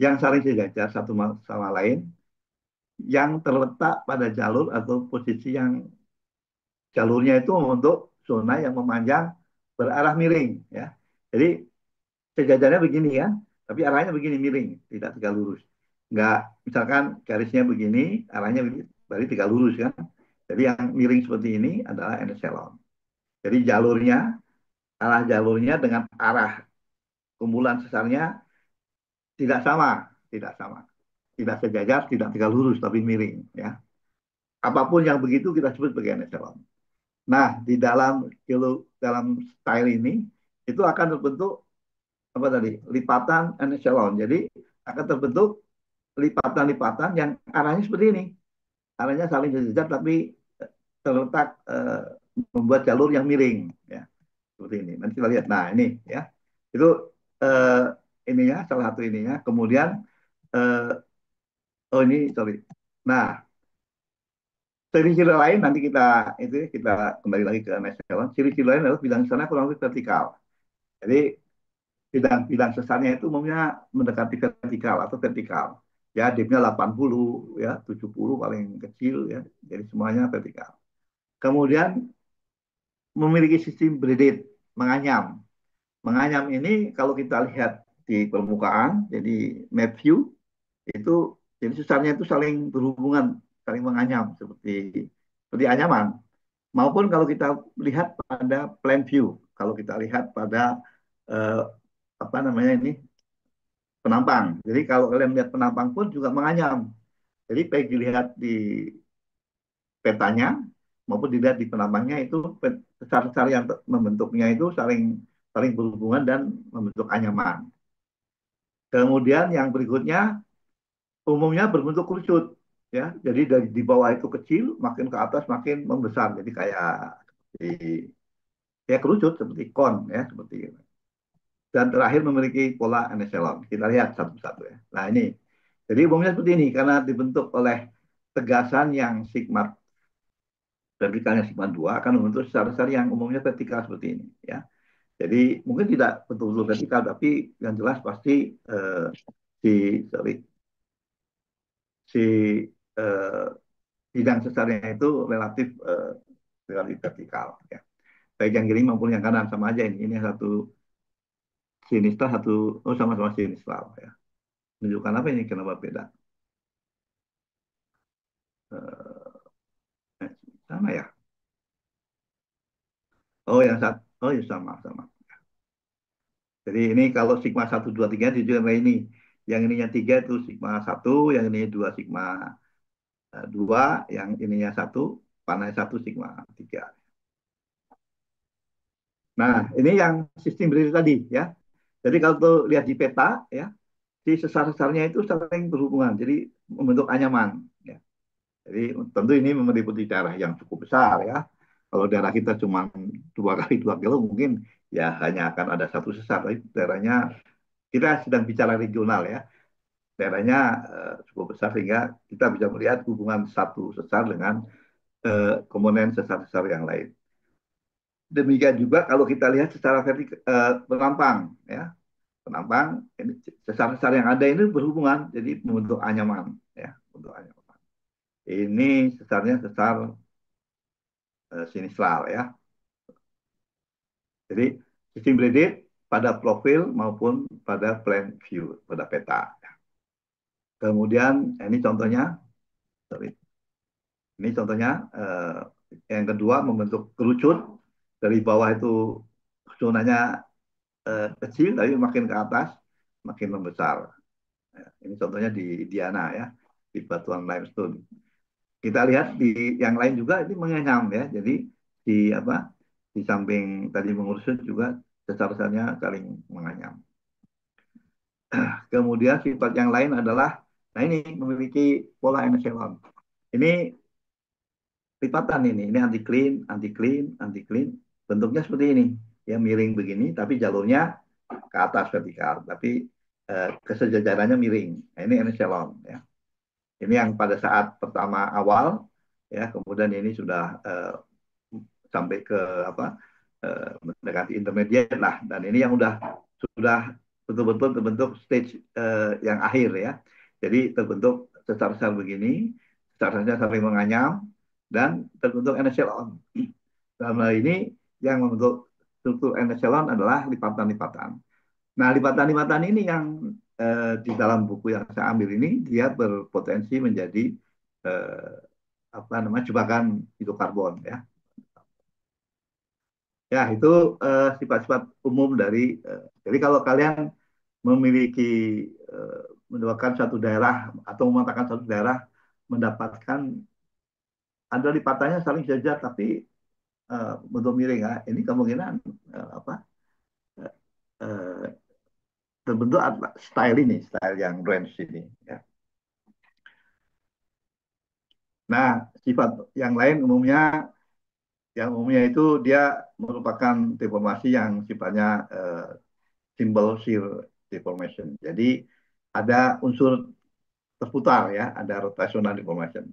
S1: Yang saling sejajar satu sama lain, yang terletak pada jalur atau posisi yang jalurnya itu untuk zona yang memanjang berarah miring ya. Jadi sejajarnya begini ya, tapi arahnya begini miring, tidak tegak lurus. Enggak, misalkan garisnya begini, arahnya berarti tegak lurus kan. Jadi yang miring seperti ini adalah N-echelon. Jadi jalurnya, arah jalurnya dengan arah kumpulan sesarnya tidak sama, tidak sama. Tidak sejajar, tidak tegak lurus, tapi miring ya. Apapun yang begitu kita sebut sebagai N-echelon. Nah, di dalam style ini itu akan terbentuk apa tadi? Lipatan N-echelon. Jadi akan terbentuk lipatan-lipatan yang arahnya seperti ini. Arahnya saling sejajar tapi terletak membuat jalur yang miring ya. Seperti ini. Nanti kita lihat. Nah, ini ya. Itu eh, ininya salah satu ininya. Kemudian oh ini sorry. Nah, ciri-ciri lain nanti kita kembali lagi ke Nasional. Ciri-ciri lain adalah bidang sana kurang lebih vertikal. Jadi bidang sesarnya itu umumnya mendekati vertikal atau vertikal. Ya, dipnya 80, ya, 70 paling kecil ya. Jadi semuanya vertikal. Kemudian memiliki sistem braided, menganyam. Menganyam ini kalau kita lihat di permukaan, jadi map view itu jadi sesarnya itu saling berhubungan, saling menganyam seperti anyaman. Maupun kalau kita lihat pada plan view. kalau kita lihat pada eh, apa namanya ini penampang. Jadi kalau kalian lihat penampang pun juga menganyam. Jadi baik dilihat di petanya maupun dilihat di penampangnya itu sesar-sesar yang membentuknya itu saling saling berhubungan dan membentuk anyaman. Kemudian yang berikutnya umumnya berbentuk kerucut ya. Jadi dari di bawah itu kecil, makin ke atas makin membesar. Jadi kayak di ya kerucut seperti kon ya seperti itu. Dan terakhir memiliki pola aneselon. Kita lihat satu-satu ya. Nah ini, jadi umumnya seperti ini karena dibentuk oleh tegasan yang sigma vertikalnya sigma 2 akan membentuk sesar-sesar yang umumnya vertikal seperti ini ya. Jadi mungkin tidak betul-betul vertikal tapi yang jelas pasti si sorry, si eh, bidang sesarnya itu relatif relatif vertikal ya. Baik yang kiri maupun yang kanan sama aja ini. Ini satu sinistra satu oh sama-sama sinistral ya. Menunjukkan apa ini kenapa beda? Sama ya. Oh yang satu oh ya sama sama. Jadi ini kalau sigma 1, 2, 3 juga ini. Yang ininya 3 itu sigma 1, yang ini 2 sigma 2, yang ininya 1, panahnya 1 sigma 3. Nah, ini yang sistem berdiri tadi ya. Jadi kalau tuh lihat di peta ya, si sesar-sesarnya itu saling berhubungan, jadi membentuk anyaman. Ya. Jadi tentu ini meliputi daerah yang cukup besar ya. Kalau daerah kita cuma 2 kali 2 kilo mungkin ya hanya akan ada satu sesar. Tapi daerahnya kita sedang bicara regional ya. Daerahnya cukup besar sehingga kita bisa melihat hubungan satu sesar dengan komponen sesar-sesar yang lain. Demikian juga kalau kita lihat secara penampang ya, penampang ini sesar-sesar yang ada ini berhubungan jadi membentuk anyaman ya, bentuk anyaman. Ini sesarnya sesar sinistral ya. Jadi sistem Reddit pada profil maupun pada plan view, pada peta. Kemudian ini contohnya, sorry, ini contohnya yang kedua membentuk kerucut dari bawah itu zonanya kecil tapi makin ke atas makin membesar. Ini contohnya di Diana ya, di batuan limestone. Kita lihat di yang lain juga ini mengenyam ya. Jadi di apa di samping tadi mengurus juga sesar-sesarnya saling menganyam. Kemudian sifat yang lain adalah, nah ini memiliki pola epsilon. Ini lipatan ini anti clean, anti clean, anti clean. Bentuknya seperti ini, ya miring begini, tapi jalurnya ke atas vertikal, tapi kesejajarannya miring. Nah, ini epsilon ya. Ini yang pada saat pertama awal, ya kemudian ini sudah sampai ke apa mendekati intermediate lah, dan ini yang sudah betul-betul terbentuk stage yang akhir ya. Jadi terbentuk sesar-sesar begini, sesar-sesarnya saling menganyam dan terbentuk echelon. Dalam hal ini yang membentuk struktur echelon adalah lipatan-lipatan. Nah, lipatan-lipatan ini yang di dalam buku yang saya ambil ini dia berpotensi menjadi eh, apa namanya jebakan hidrokarbon ya. Ya, itu sifat-sifat umum dari jadi kalau kalian memiliki eh, mendoakan satu daerah atau mematakan satu daerah mendapatkan ada lipatannya saling sejajar tapi bentuk miring ya. Ini kemungkinan apa eh, terbentuk style ini, style yang range ini ya. Nah, sifat yang lain umumnya itu dia merupakan deformasi yang sifatnya symbol shear deformation. Jadi ada unsur terputar ya, ada rotational deformation.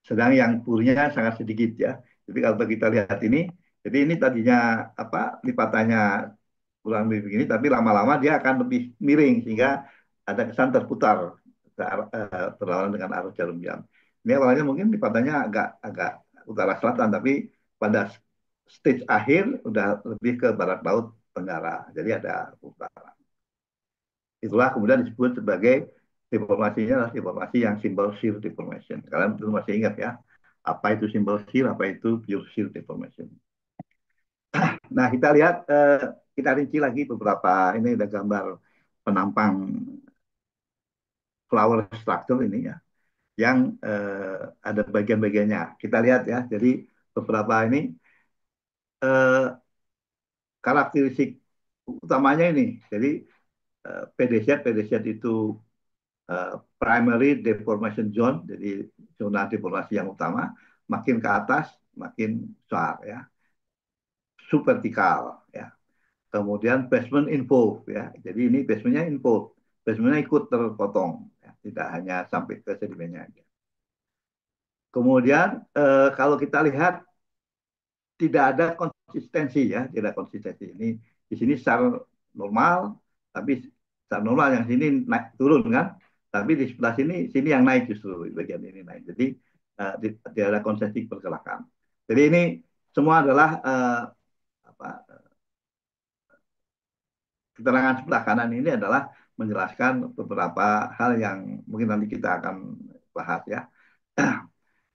S1: Sedang yang purnya sangat sedikit ya. Jadi kalau kita lihat ini, jadi ini tadinya apa lipatannya kurang lebih begini, tapi lama-lama dia akan lebih miring sehingga ada kesan terputar berlawanan dengan arus jarum jam. Ini awalnya mungkin lipatannya agak agak utara selatan, tapi pada stage akhir udah lebih ke barat laut tenggara. Jadi ada putaran. Itulah kemudian disebut sebagai deformasinya adalah deformasi yang simbol shear deformation. Kalian belum masih ingat ya, apa itu simbol shear, apa itu pure shear deformation. Nah, kita lihat, kita rinci lagi beberapa, ini ada gambar penampang flower structure ini ya, yang ada bagian-bagiannya. Kita lihat ya, jadi beberapa ini eh, karakteristik utamanya ini. Jadi PDZ itu primary deformation zone, jadi zona deformasi yang utama, makin ke atas makin besar ya, subvertikal ya. Kemudian basement involved ya, jadi ini basementnya involved, basementnya ikut terpotong ya, tidak hanya sampai ke sedimennya aja. Kemudian kalau kita lihat tidak ada konsistensi ya, tidak konsistensi ini di sini secara normal, tapi secara normal yang sini naik turun kan, tapi di sebelah sini sini yang naik justru bagian ini naik. Jadi tidak ada konsistensi pergerakan. Jadi ini semua adalah apa, keterangan sebelah kanan ini adalah menjelaskan beberapa hal yang mungkin nanti kita akan bahas ya.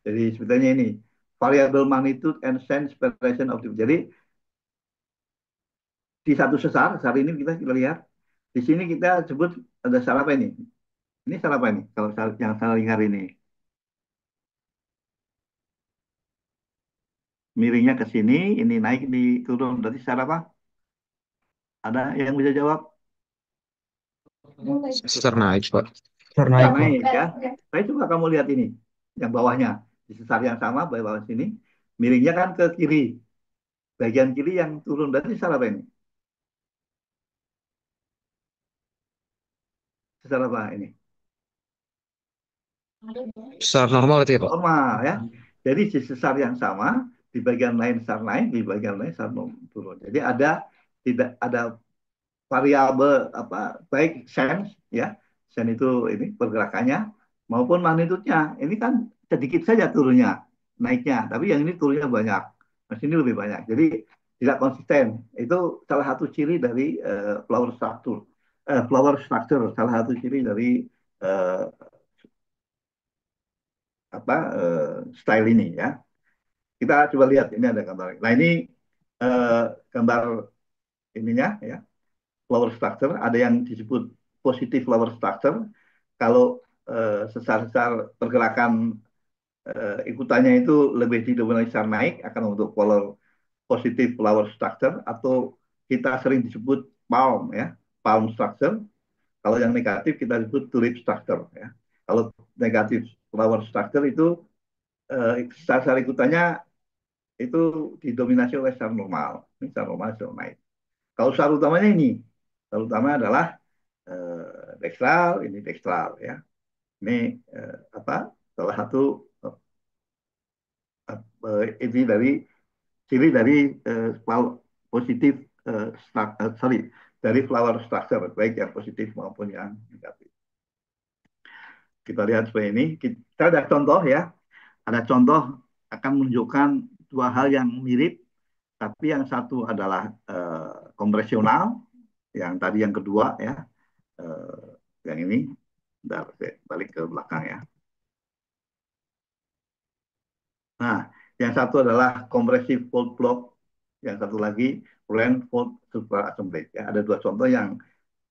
S1: Jadi sebetulnya ini variable magnitude and sense separation of the, jadi di satu sesar, sesar ini kita lihat, di sini kita sebut ada sesar apa ini? Ini sesar apa ini? Kalau yang saya lihat ini, miringnya ke sini, ini naik, di turun. Berarti sesar apa? Ada yang bisa jawab?
S2: Sesar naik, Pak.
S3: Sesar
S1: Sesar
S3: naik, Pak.
S1: naik ya. Tapi coba kamu lihat ini, yang bawahnya. Di sesar yang sama, bawah sini, miringnya kan ke kiri. Bagian kiri yang turun, berarti sesar apa ini? Sesar apa ini?
S2: Sesar normal itu ya, Pak.
S1: Normal ya. Jadi di sesar yang sama, di bagian lain sesar naik, di bagian lain sesar turun. Jadi ada, tidak ada variabel apa, baik sense ya, sense itu ini pergerakannya maupun magnitudenya. Ini kan sedikit saja turunnya, naiknya, tapi yang ini turunnya banyak, nah sini lebih banyak, jadi tidak konsisten. Itu salah satu ciri dari flower structure, salah satu ciri dari uh, apa style ini ya. Kita coba lihat, ini ada gambar, nah ini uh, gambar ininya ya, flower structure, ada yang disebut positive flower structure. Kalau sesar-sesar pergerakan ikutannya itu lebih didominasi sesar naik, akan membentuk polar positive flower structure, atau kita sering disebut palm ya, palm structure. Kalau yang negatif kita sebut tulip structure ya. Kalau negatif flower structure itu sesar-sesar ikutannya itu didominasi oleh sesar normal. Ini sesar normal, sesar naik. Kalau sesar utamanya ini, sesar utama adalah dekstral, ini dekstral ya. Ini apa? Salah satu ini dari ciri dari positif sorry, dari flower structure, baik yang positif maupun yang negatif. Kita lihat seperti ini. Kita ada contoh ya. Ada contoh akan menunjukkan dua hal yang mirip, tapi yang satu adalah kompresional, yang tadi yang kedua ya, yang ini. Bentar, balik ke belakang ya. Nah, yang satu adalah compressive fault block, yang satu lagi plain fault supra-assemblage. Ya, ada dua contoh yang,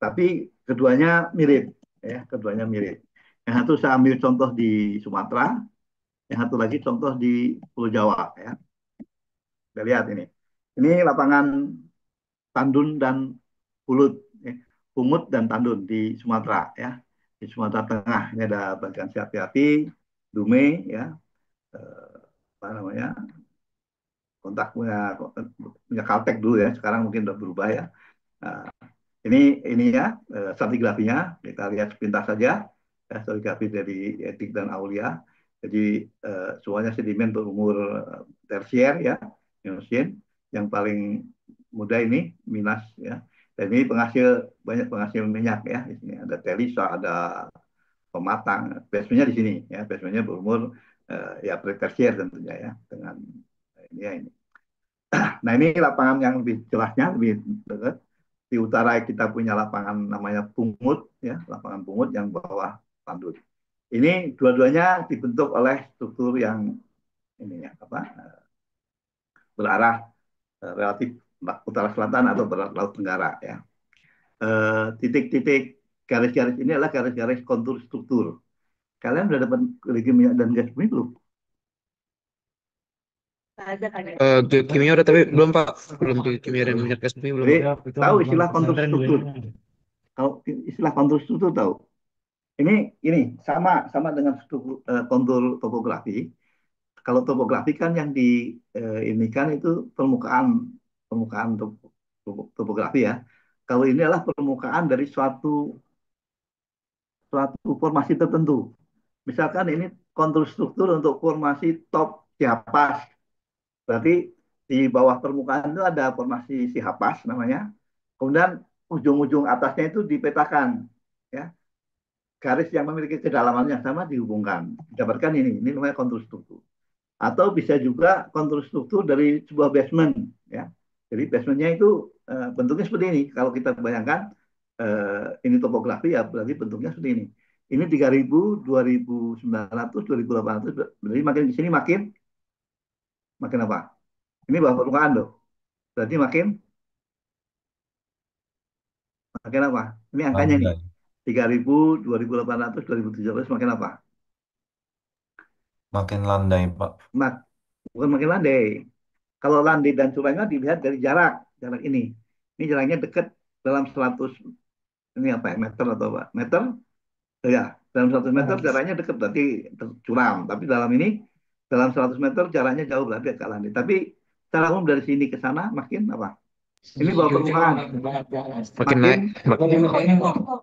S1: tapi keduanya mirip, ya, keduanya mirip. Yang satu saya ambil contoh di Sumatera, yang satu lagi contoh di Pulau Jawa. Ya, kita lihat ini. Ini lapangan Tandun dan Pulut, ya. Pungut dan Tandun di Sumatera, ya. Di Sumatera Tengah ini ada bagian Hati-Hati, Dume, ya, apa namanya, kontak punya Caltech dulu ya, sekarang mungkin udah berubah ya. Nah, ini ya stratigrafinya, kita lihat sepintas saja ya, stratigrafi dari Edik dan Aulia. Jadi semuanya sedimen berumur tersier ya, Miocene. Yang paling muda ini Minas ya. Dan ini banyak penghasil minyak ya. Di sini ada Telisa, ada Pematang. Basementnya di sini ya, basementnya berumur ya pre-tersier tentunya ya, dengan ini ya ini. Nah ini lapangan yang lebih jelasnya, lebih dekat. Di utara kita punya lapangan namanya Pungut, ya, lapangan Pungut yang bawah Tandus. Ini dua-duanya dibentuk oleh struktur yang ini ya, apa, berarah relatif utara selatan atau barat laut tenggara ya. Titik-titik garis-garis ini adalah garis-garis kontur struktur. Kalian udah dapat geologi minyak dan gas bumi belum?
S2: Kimia udah tapi belum Pak. Belum di kimia dan minyak gas bumi belum
S1: Jadi
S2: Pak.
S1: tahu istilah kontur struktur. Kalau istilah kontur struktur tahu. Ini sama sama dengan struktur, kontur topografi. Kalau topografi kan yang di ini kan itu permukaan permukaan topografi ya. Kalau ini adalah permukaan dari suatu suatu formasi tertentu. Misalkan ini kontur struktur untuk formasi top Chiapas. Berarti di bawah permukaan itu ada formasi Chiapas namanya. Kemudian ujung-ujung atasnya itu dipetakan. Ya, garis yang memiliki kedalaman yang sama dihubungkan. Dapatkan ini namanya kontur struktur. Atau bisa juga kontur struktur dari sebuah basement. Ya, jadi basementnya itu bentuknya seperti ini. Kalau kita bayangkan ini topografi ya berarti bentuknya seperti ini. Ini 3000, 2900, 2800. Berarti makin di sini makin makin apa? Ini bawah permukaan loh. Berarti makin makin apa? Ini angkanya nih.
S4: Landai.
S1: 3000, 2800, 2700 makin apa?
S4: Makin landai, Pak.
S1: Mak bukan makin landai. Kalau landai dan curangnya dilihat dari jarak, jarak ini. Ini jaraknya dekat dalam 100 ini apa ya, meter atau apa? Meter. Ya, dalam 100 meter jaraknya dekat berarti curam. Tapi dalam 100 meter jaraknya jauh berarti agak landai. Tapi secara umum dari sini ke sana makin apa? Ini bawah permukaan,
S2: Makin
S1: makin
S2: naik, makin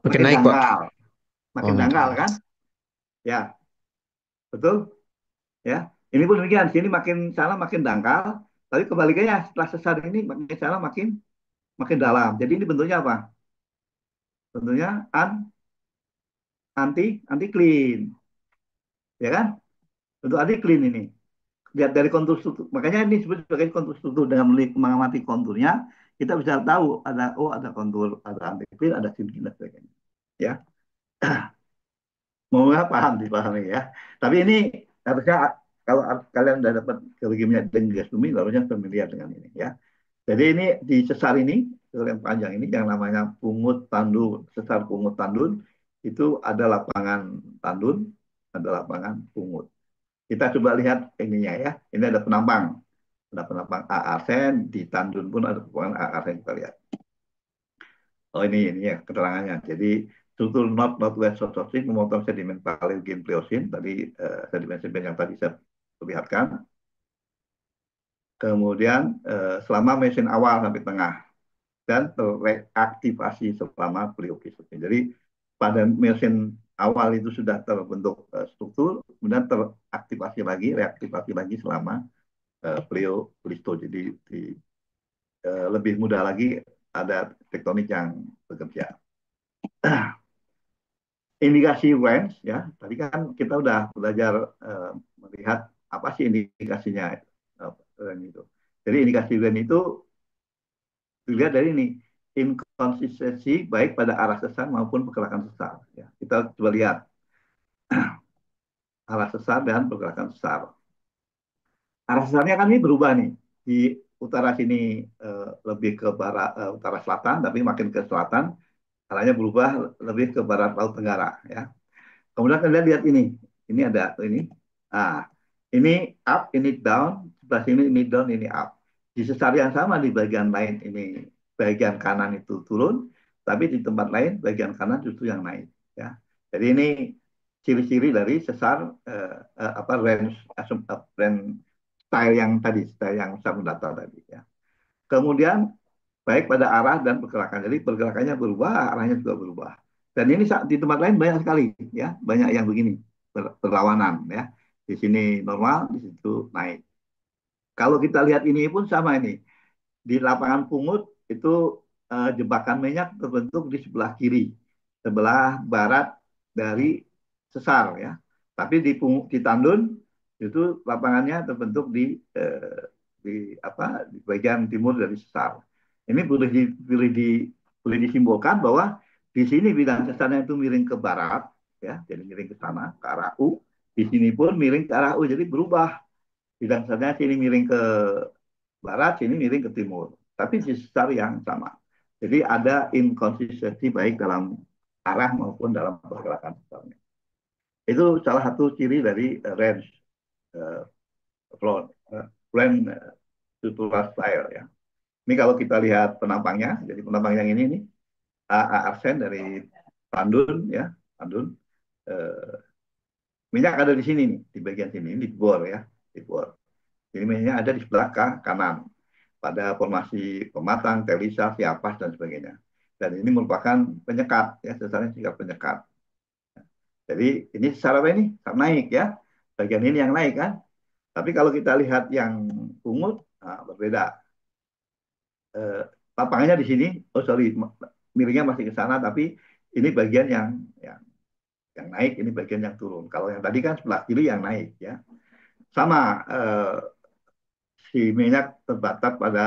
S1: makin
S2: naik Pak.
S1: dangkal,
S2: Oh,
S1: makin
S2: makin.
S1: dangkal kan? Ya, betul. Ya, ini pun demikian. Sini makin sana makin dangkal, tapi kebalikannya setelah sesar ini makin sana makin makin dalam. Jadi ini bentuknya apa? Bentuknya anti clean, ya kan? Bentuk anti clean ini. Lihat dari kontur struktur. Makanya ini disebut sebagai kontur struktur dengan mengamati konturnya, kita bisa tahu ada kontur, ada anti clean, ada clean dan sebagainya. Ya, mau nggak paham dipahami ya. Tapi ini harusnya kalau kalian sudah dapat geologi minyak dan gas bumi, harusnya familiar dengan ini ya. Jadi ini di sesar ini, sesar yang panjang ini yang namanya Pungut Tandun, sesar Pungut Tandun, itu ada lapangan Tandun, ada lapangan Pungut. Kita coba lihat ininya ya. Ini ada penambang A arsen, di Tandun pun ada penambang A arsen, kita lihat. Oh ini ya keterangannya. Jadi struktur North Northwest South South Sea memotong sedimen Paleogene Pliocene, tadi sedimen-sedimen yang tadi saya perlihatkan. Kemudian selama mesin awal sampai tengah dan tereaktivasi selama Pliocene. Jadi pada mesin awal itu sudah terbentuk struktur, kemudian reaktivasi lagi selama Pleistocene. Jadi lebih mudah lagi ada tektonik yang bekerja. Indikasi range ya, tadi kan kita udah belajar melihat apa sih indikasinya range itu. Jadi indikasi range itu dilihat dari ini inkonsistensi baik pada arah sesar maupun pergerakan sesar. Ya, kita coba lihat arah sesar dan pergerakan sesar. Arah sesarnya kan ini berubah nih. Di utara sini lebih ke barat, utara selatan, tapi makin ke selatan arahnya berubah lebih ke barat laut tenggara. Ya. Kemudian kalian lihat ini ada ini. Nah, ini up, ini down, sebelah sini ini down, ini up. Di sesar yang sama di bagian lain ini bagian kanan itu turun, tapi di tempat lain bagian kanan justru yang naik. Ya, jadi ini ciri-ciri dari sesar apa range style yang saya data tadi. Ya. Kemudian baik pada arah dan pergerakan. Jadi pergerakannya berubah, arahnya juga berubah. Dan ini di tempat lain banyak sekali, ya, banyak yang begini berlawanan, ya. Di sini normal, di situ naik. Kalau kita lihat ini pun sama ini di lapangan Pungut itu jebakan minyak terbentuk di sebelah kiri, sebelah barat dari sesar, ya. Tapi di Tandun itu lapangannya terbentuk di apa di bagian timur dari sesar. Ini boleh disimbolkan bahwa di sini bidang sesarnya itu miring ke barat, ya, jadi miring ke sana ke arah U. Di sini pun miring ke arah U, jadi berubah bidang sesarnya sini miring ke barat, sini miring ke timur. tapi di sesar yang sama. Jadi ada inkonsistensi baik dalam arah maupun dalam pergerakan sesarnya. Itu salah satu ciri dari range uh, plan structural style ya. Ini kalau kita lihat penampangnya, jadi penampang yang ini nih, Arsen dari Tandun ya, Tandun. Eh, Minyak ada di sini nih, di bagian sini, di bor ya, di bor. Jadi minyaknya ada di sebelah kanan, pada formasi pematang, telisa, siapas dan sebagainya. Dan ini merupakan penyekat ya, sesarnya juga penyekat. Jadi ini secara apa ini? Secara naik ya, bagian ini yang naik kan. Tapi kalau kita lihat yang pungut, nah, berbeda. Eh, Lapangannya di sini, oh sorry, miringnya masih ke sana, tapi ini bagian yang naik, ini bagian yang turun. Kalau yang tadi kan sebelah kiri yang naik ya. Sama si minyak terbatas pada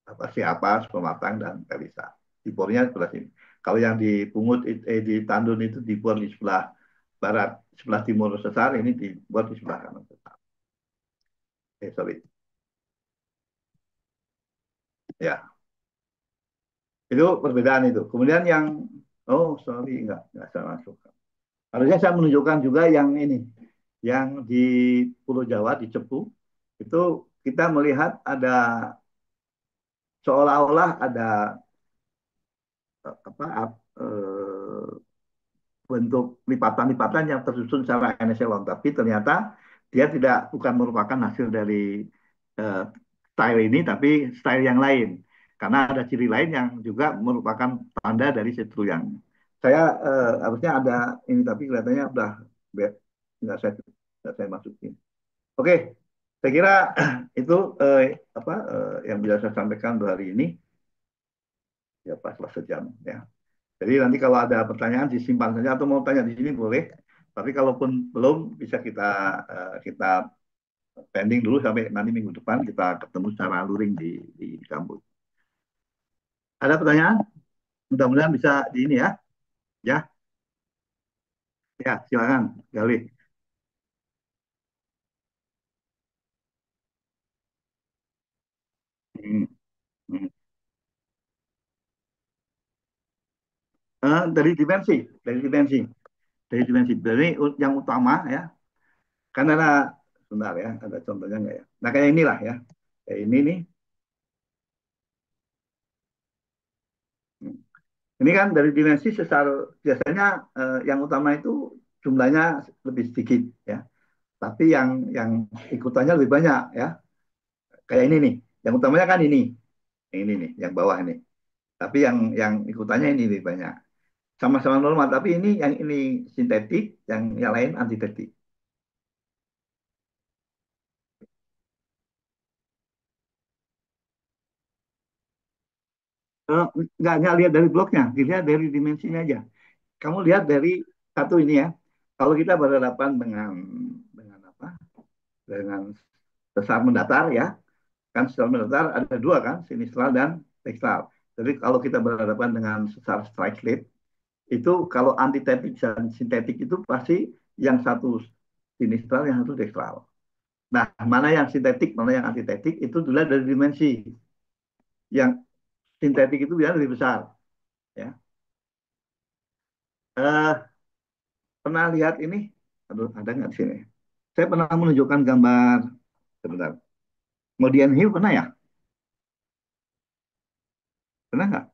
S1: apa siapa pematang dan Telisa. Di bornya sebelah sini. Kalau yang di Pungut di Tandun itu dibor di sebelah barat, sebelah timur sesar, ini dibor di sebelah kanan sesar. Sorry. Ya, itu perbedaan itu. Kemudian yang oh sorry enggak saya masuk. Harusnya saya menunjukkan juga yang ini, yang di Pulau Jawa di Cepu itu kita melihat ada seolah-olah ada apa bentuk lipatan-lipatan yang tersusun secara eselon, tapi ternyata dia bukan merupakan hasil dari uh, style ini, tapi style yang lain. Karena ada ciri lain yang juga merupakan tanda dari setru yang saya harusnya ada ini, tapi kelihatannya udah nggak saya masukin. Oke, saya kira itu apa yang bisa saya sampaikan untuk hari ini. Ya paslah sejam ya. Jadi nanti kalau ada pertanyaan disimpan saja atau mau tanya di sini boleh. Tapi kalaupun belum bisa kita pending dulu sampai nanti minggu depan kita ketemu secara luring di kampus. Ada pertanyaan? Mudah-mudahan bisa di ini ya. Ya, ya silakan Galih. Hmm, hmm. Dari dimensi, dari dimensi, dari dimensi. Dari yang utama ya, kan ada sebentar ya, ada contohnya nggak ya? Nah kayak inilah ya, kayak ini nih. Hmm. Ini kan dari dimensi sesar biasanya yang utama itu jumlahnya lebih sedikit ya. Tapi yang ikutannya lebih banyak ya. Kayak ini nih. Yang utamanya kan ini. Yang ini nih, yang bawah ini. Tapi yang ikutannya ini lebih banyak. Sama-sama normal, tapi ini yang ini sintetik, yang lain antitetik. Eh, nggak lihat dari bloknya, dilihat dari dimensinya aja. Kamu lihat dari satu ini ya. Kalau kita berhadapan dengan apa? Dengan sesar mendatar ya, kan sesar mendatar ada dua kan, sinistral dan tekstral. Jadi kalau kita berhadapan dengan sesar strike slip, itu kalau antitetik dan sintetik itu pasti yang satu sinistral, yang satu dekstral. Nah, mana yang sintetik, mana yang antitetik itu dilihat dari dimensi. Yang sintetik itu biasanya lebih besar. Ya, eh, pernah lihat ini? Aduh, ada nggak di sini? Saya pernah menunjukkan gambar sebentar. Modian Hill pernah ya? Pernah nggak?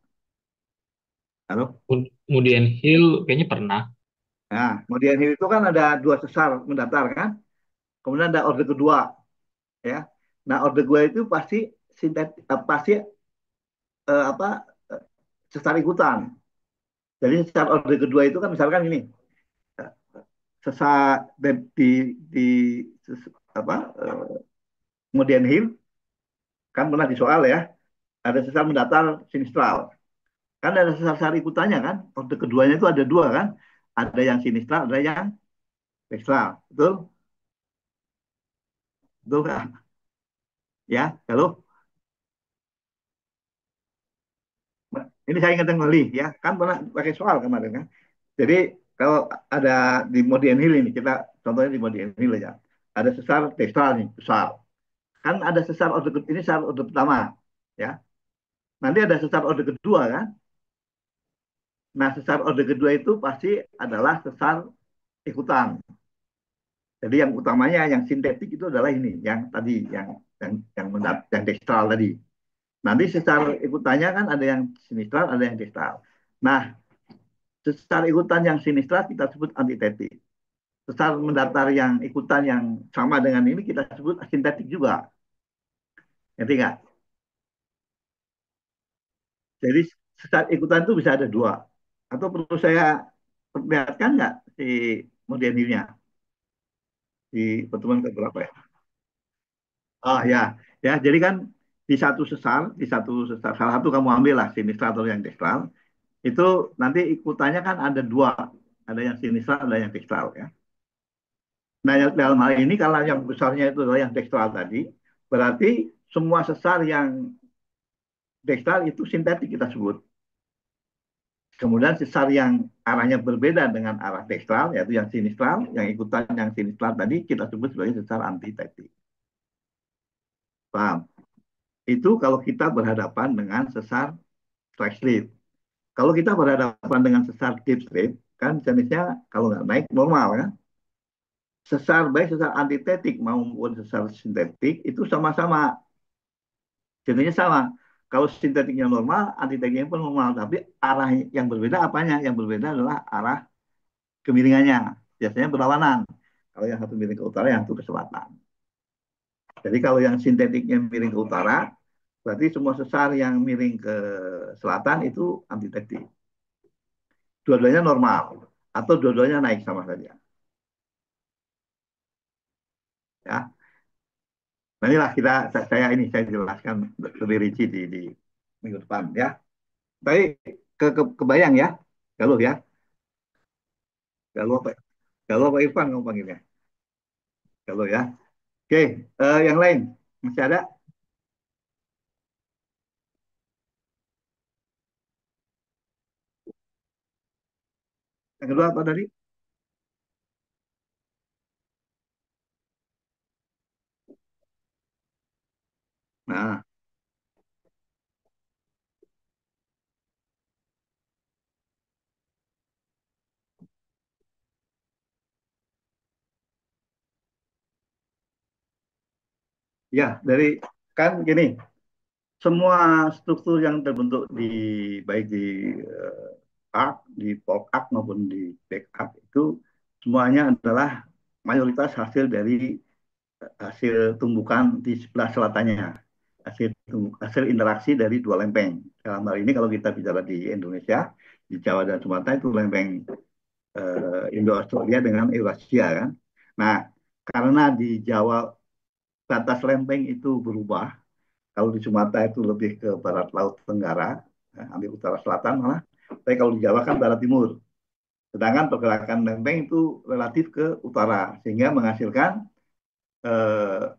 S1: Halo?
S3: Kemudian Hill kayaknya pernah.
S1: Nah, Modian Hill itu kan ada dua sesar mendatar kan? Kemudian ada orde kedua, ya. Nah, orde kedua itu pasti sintetik, pasti apa sesar ikutan. Jadi sesar orde kedua itu kan misalkan ini sesar di apa kemudian Hill kan pernah disoal ya, ada sesar mendatar sinistral, kan ada sesar ikutannya kan, orde keduanya itu ada dua kan, ada yang sinistral, ada yang dekstral, betul, betul kan? Ya, halo, ini saya ingatkan kembali ya, kan pernah pakai soal kemarin kan. Jadi kalau ada di Modian Hill ini, kita contohnya di Modian Hill ya, ada sesar dekstral nih besar, kan ada sesar orde ini sesar orde pertama. ya. Nanti ada sesar orde kedua kan. Nah, sesar orde kedua itu pasti adalah sesar ikutan. Jadi yang utamanya yang sintetik itu adalah ini, yang tadi yang dekstral tadi. Nanti sesar ikutannya kan ada yang sinistral, ada yang dekstral. Nah, sesar ikutan yang sinistral kita sebut antitetik. Sesar mendatar yang ikutan yang sama dengan ini kita sebut asintetik juga. Ngerti nggak? Jadi sesar ikutan itu bisa ada dua. Atau perlu saya perlihatkan nggak si modelnya di pertemuan keberapa ya? Oh ya, ya. Jadi kan di satu sesar salah satu kamu ambil lah sinistral atau yang dekstral. Itu nanti ikutannya kan ada dua, ada yang sinistral, ada yang dekstral ya. Nah, dalam hal ini kalau yang besarnya itu adalah yang dekstral tadi, berarti semua sesar yang dekstral itu sintetik kita sebut. Kemudian sesar yang arahnya berbeda dengan arah dekstral, yaitu yang sinistral, yang ikutan yang sinistral tadi kita sebut sebagai sesar antitetik. Paham? Itu kalau kita berhadapan dengan sesar strike slip. Kalau kita berhadapan dengan sesar deep slip, kan jenisnya kalau nggak naik normal kan. Sesar baik sesar antitetik maupun sesar sintetik itu sama-sama jenisnya sama. Kalau sintetiknya normal, antitetiknya pun normal, tapi arah yang berbeda apanya? Yang berbeda adalah arah kemiringannya. Biasanya berlawanan. Kalau yang satu miring ke utara, yang satu ke selatan. Jadi kalau yang sintetiknya miring ke utara, berarti semua sesar yang miring ke selatan itu antitetik. Dua-duanya normal atau dua-duanya naik sama saja. Ya, nah inilah saya jelaskan lebih rinci di minggu depan ya. Tapi kebayang ya, Galuh ya, Galuh apa? Galuh apa Irfan kamu panggilnya? Galuh ya. Oke, yang lain masih ada? Yang kedua apa tadi? Nah, ya dari kan gini, semua struktur yang terbentuk di baik di arc, di pop arc maupun di back arc itu semuanya adalah mayoritas hasil dari hasil tumbukan di sebelah selatannya, hasil interaksi dari dua lempeng. Dalam hal ini kalau kita bicara di Indonesia, di Jawa dan Sumatera itu lempeng Indo-Australia dengan Eurasia kan. Nah, karena di Jawa batas lempeng itu berubah, kalau di Sumatera itu lebih ke barat laut Tenggara, ambil utara selatan malah. Tapi kalau di Jawa kan barat timur. Sedangkan pergerakan lempeng itu relatif ke utara, sehingga menghasilkan eh,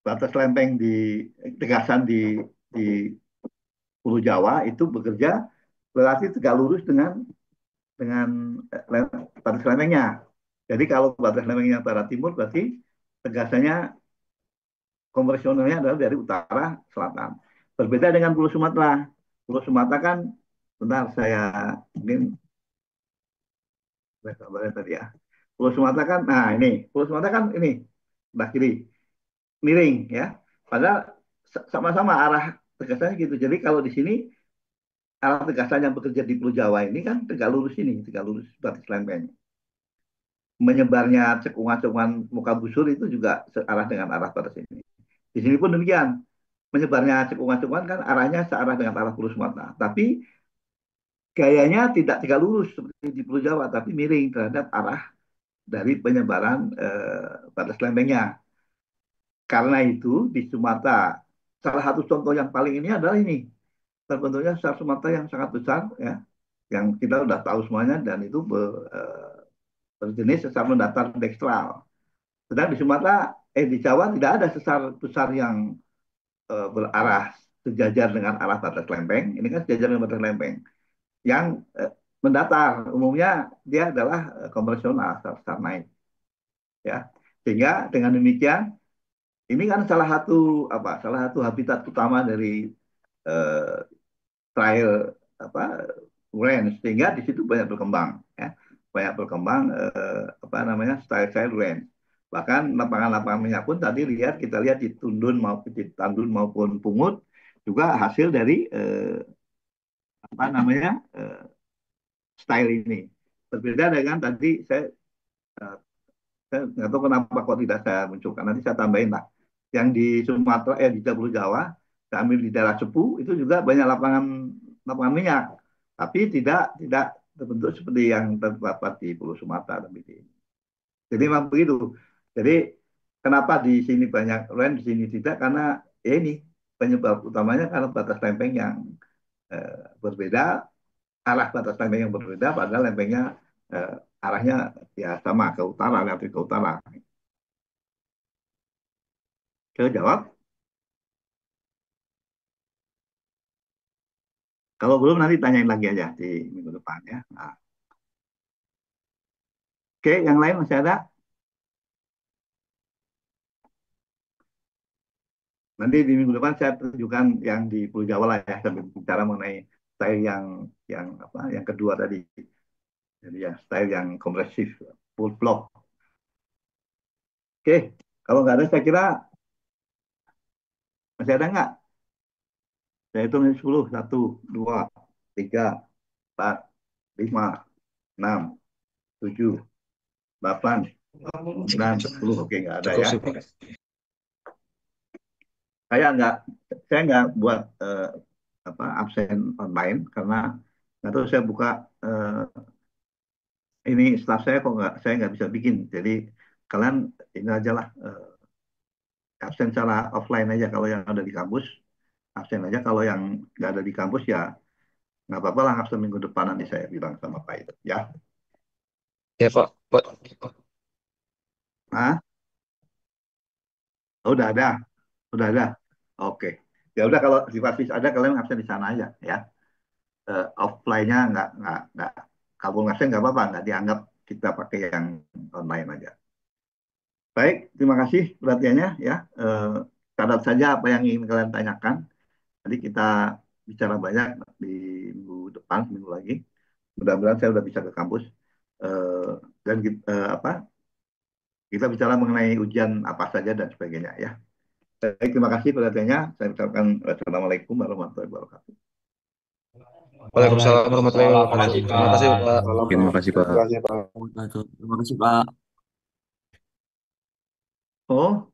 S1: batas lempeng di tegasan di Pulau Jawa itu bekerja relatif tegak lurus dengan batas lempengnya. Jadi kalau batas lempengnya barat timur berarti tegasannya konvensionalnya adalah dari utara selatan. Berbeda dengan Pulau Sumatera. Pulau Sumatera kan, bentar saya mungkin kabarnya tadi ya. Pulau Sumatera kan, nah ini Pulau Sumatera kan ini sebelah kiri miring ya. Padahal sama-sama arah tegasannya gitu. Jadi kalau di sini arah tegasan yang bekerja di Pulau Jawa ini kan tegak lurus ini, tegak lurus batas lempeng. Menyebarnya cekungan-cekungan muka busur itu juga searah dengan arah batas ini. Di sini pun demikian. Menyebarnya cekungan-cekungan kan arahnya searah dengan arah Pulau Sumatera. Tapi gayanya tidak tegak lurus seperti di Pulau Jawa, tapi miring terhadap arah dari penyebaran batas lempengnya. Karena itu di Sumatera, salah satu contoh yang paling ini adalah ini. Terbentuknya sesar Sumatera yang sangat besar, ya, yang kita sudah tahu semuanya, dan itu berjenis sesar mendatar dekstral. Sedang di Sumatera, di Jawa tidak ada sesar besar yang berarah sejajar dengan arah batas lempeng. Ini kan sejajar dengan batas lempeng. Yang mendatar, umumnya dia adalah konvensional, sesar naik. Ya. Sehingga dengan demikian, ini kan salah satu habitat utama dari eh, trial apa range, sehingga di situ banyak berkembang, ya, banyak berkembang apa namanya style-style range. Bahkan lapangan-lapangan minyak pun tadi kita lihat di Tandun maupun Pungut juga hasil dari apa namanya style ini. Berbeda dengan tadi eh, saya nggak tahu kenapa kok tidak saya munculkan. Nanti saya tambahin lah. Yang di Sumatera, di Pulau Jawa, saya ambil di daerah Cepu, itu juga banyak lapangan lapangan minyak, tapi tidak terbentuk seperti yang terdapat di Pulau Sumatera. Jadi memang begitu. Jadi kenapa di sini banyak land, di sini tidak? Karena ini penyebab utamanya karena batas lempeng yang berbeda, arah batas lempeng yang berbeda, padahal lempengnya eh, arahnya ya sama ke utara, relatif ke utara. Saya jawab. Kalau belum nanti tanyain lagi aja di minggu depan ya. Nah, oke, yang lain masih ada? Nanti di minggu depan saya tunjukkan yang di Pulau Jawa lah ya, sambil bicara mengenai style yang apa yang kedua tadi. Jadi ya style yang kompresif, full block. Oke, kalau nggak ada saya kira masih ada nggak? Saya hitung 10, 1, 2, 3, 4, 5, 6, 7, 8, 9, 10. Oke, nggak ada
S2: Cukup
S1: ya.
S2: sih, Pak.
S1: Saya nggak saya nggak buat apa absen online karena nggak tahu saya buka ini staff saya nggak bisa bikin. Jadi kalian ini aja lah absen secara offline aja kalau yang ada di kampus, absen aja. Kalau yang nggak ada di kampus ya nggak apa-apa lah, absen minggu depan nanti saya bilang sama Pak itu ya.
S2: Ya, Pak. Pak.
S1: Nah, udah ada, udah ada. Oke. Ya udah, kalau di Pasis ada, kalian absen di sana aja ya. Offline-nya nggak kalau nggak absen nggak apa-apa, nggak dianggap, kita pakai yang online aja. Baik, terima kasih perhatiannya ya. Catat saja apa yang ingin kalian tanyakan. Nanti kita bicara banyak di minggu depan, minggu lagi. Mudah-mudahan saya udah bisa ke kampus. Eh, dan apa? Kita bicara mengenai ujian apa saja dan sebagainya ya. Baik, terima kasih perhatiannya. Saya ucapkan wassalamualaikum warahmatullahi wabarakatuh.
S2: Waalaikumsalam warahmatullahi
S3: Waalaikumsalam.
S2: wabarakatuh.
S3: Makasih,
S2: Terima kasih,
S3: Pak.
S2: Pak.
S4: Oke, terima kasih Pak. Terima kasih Pak.
S1: Oh,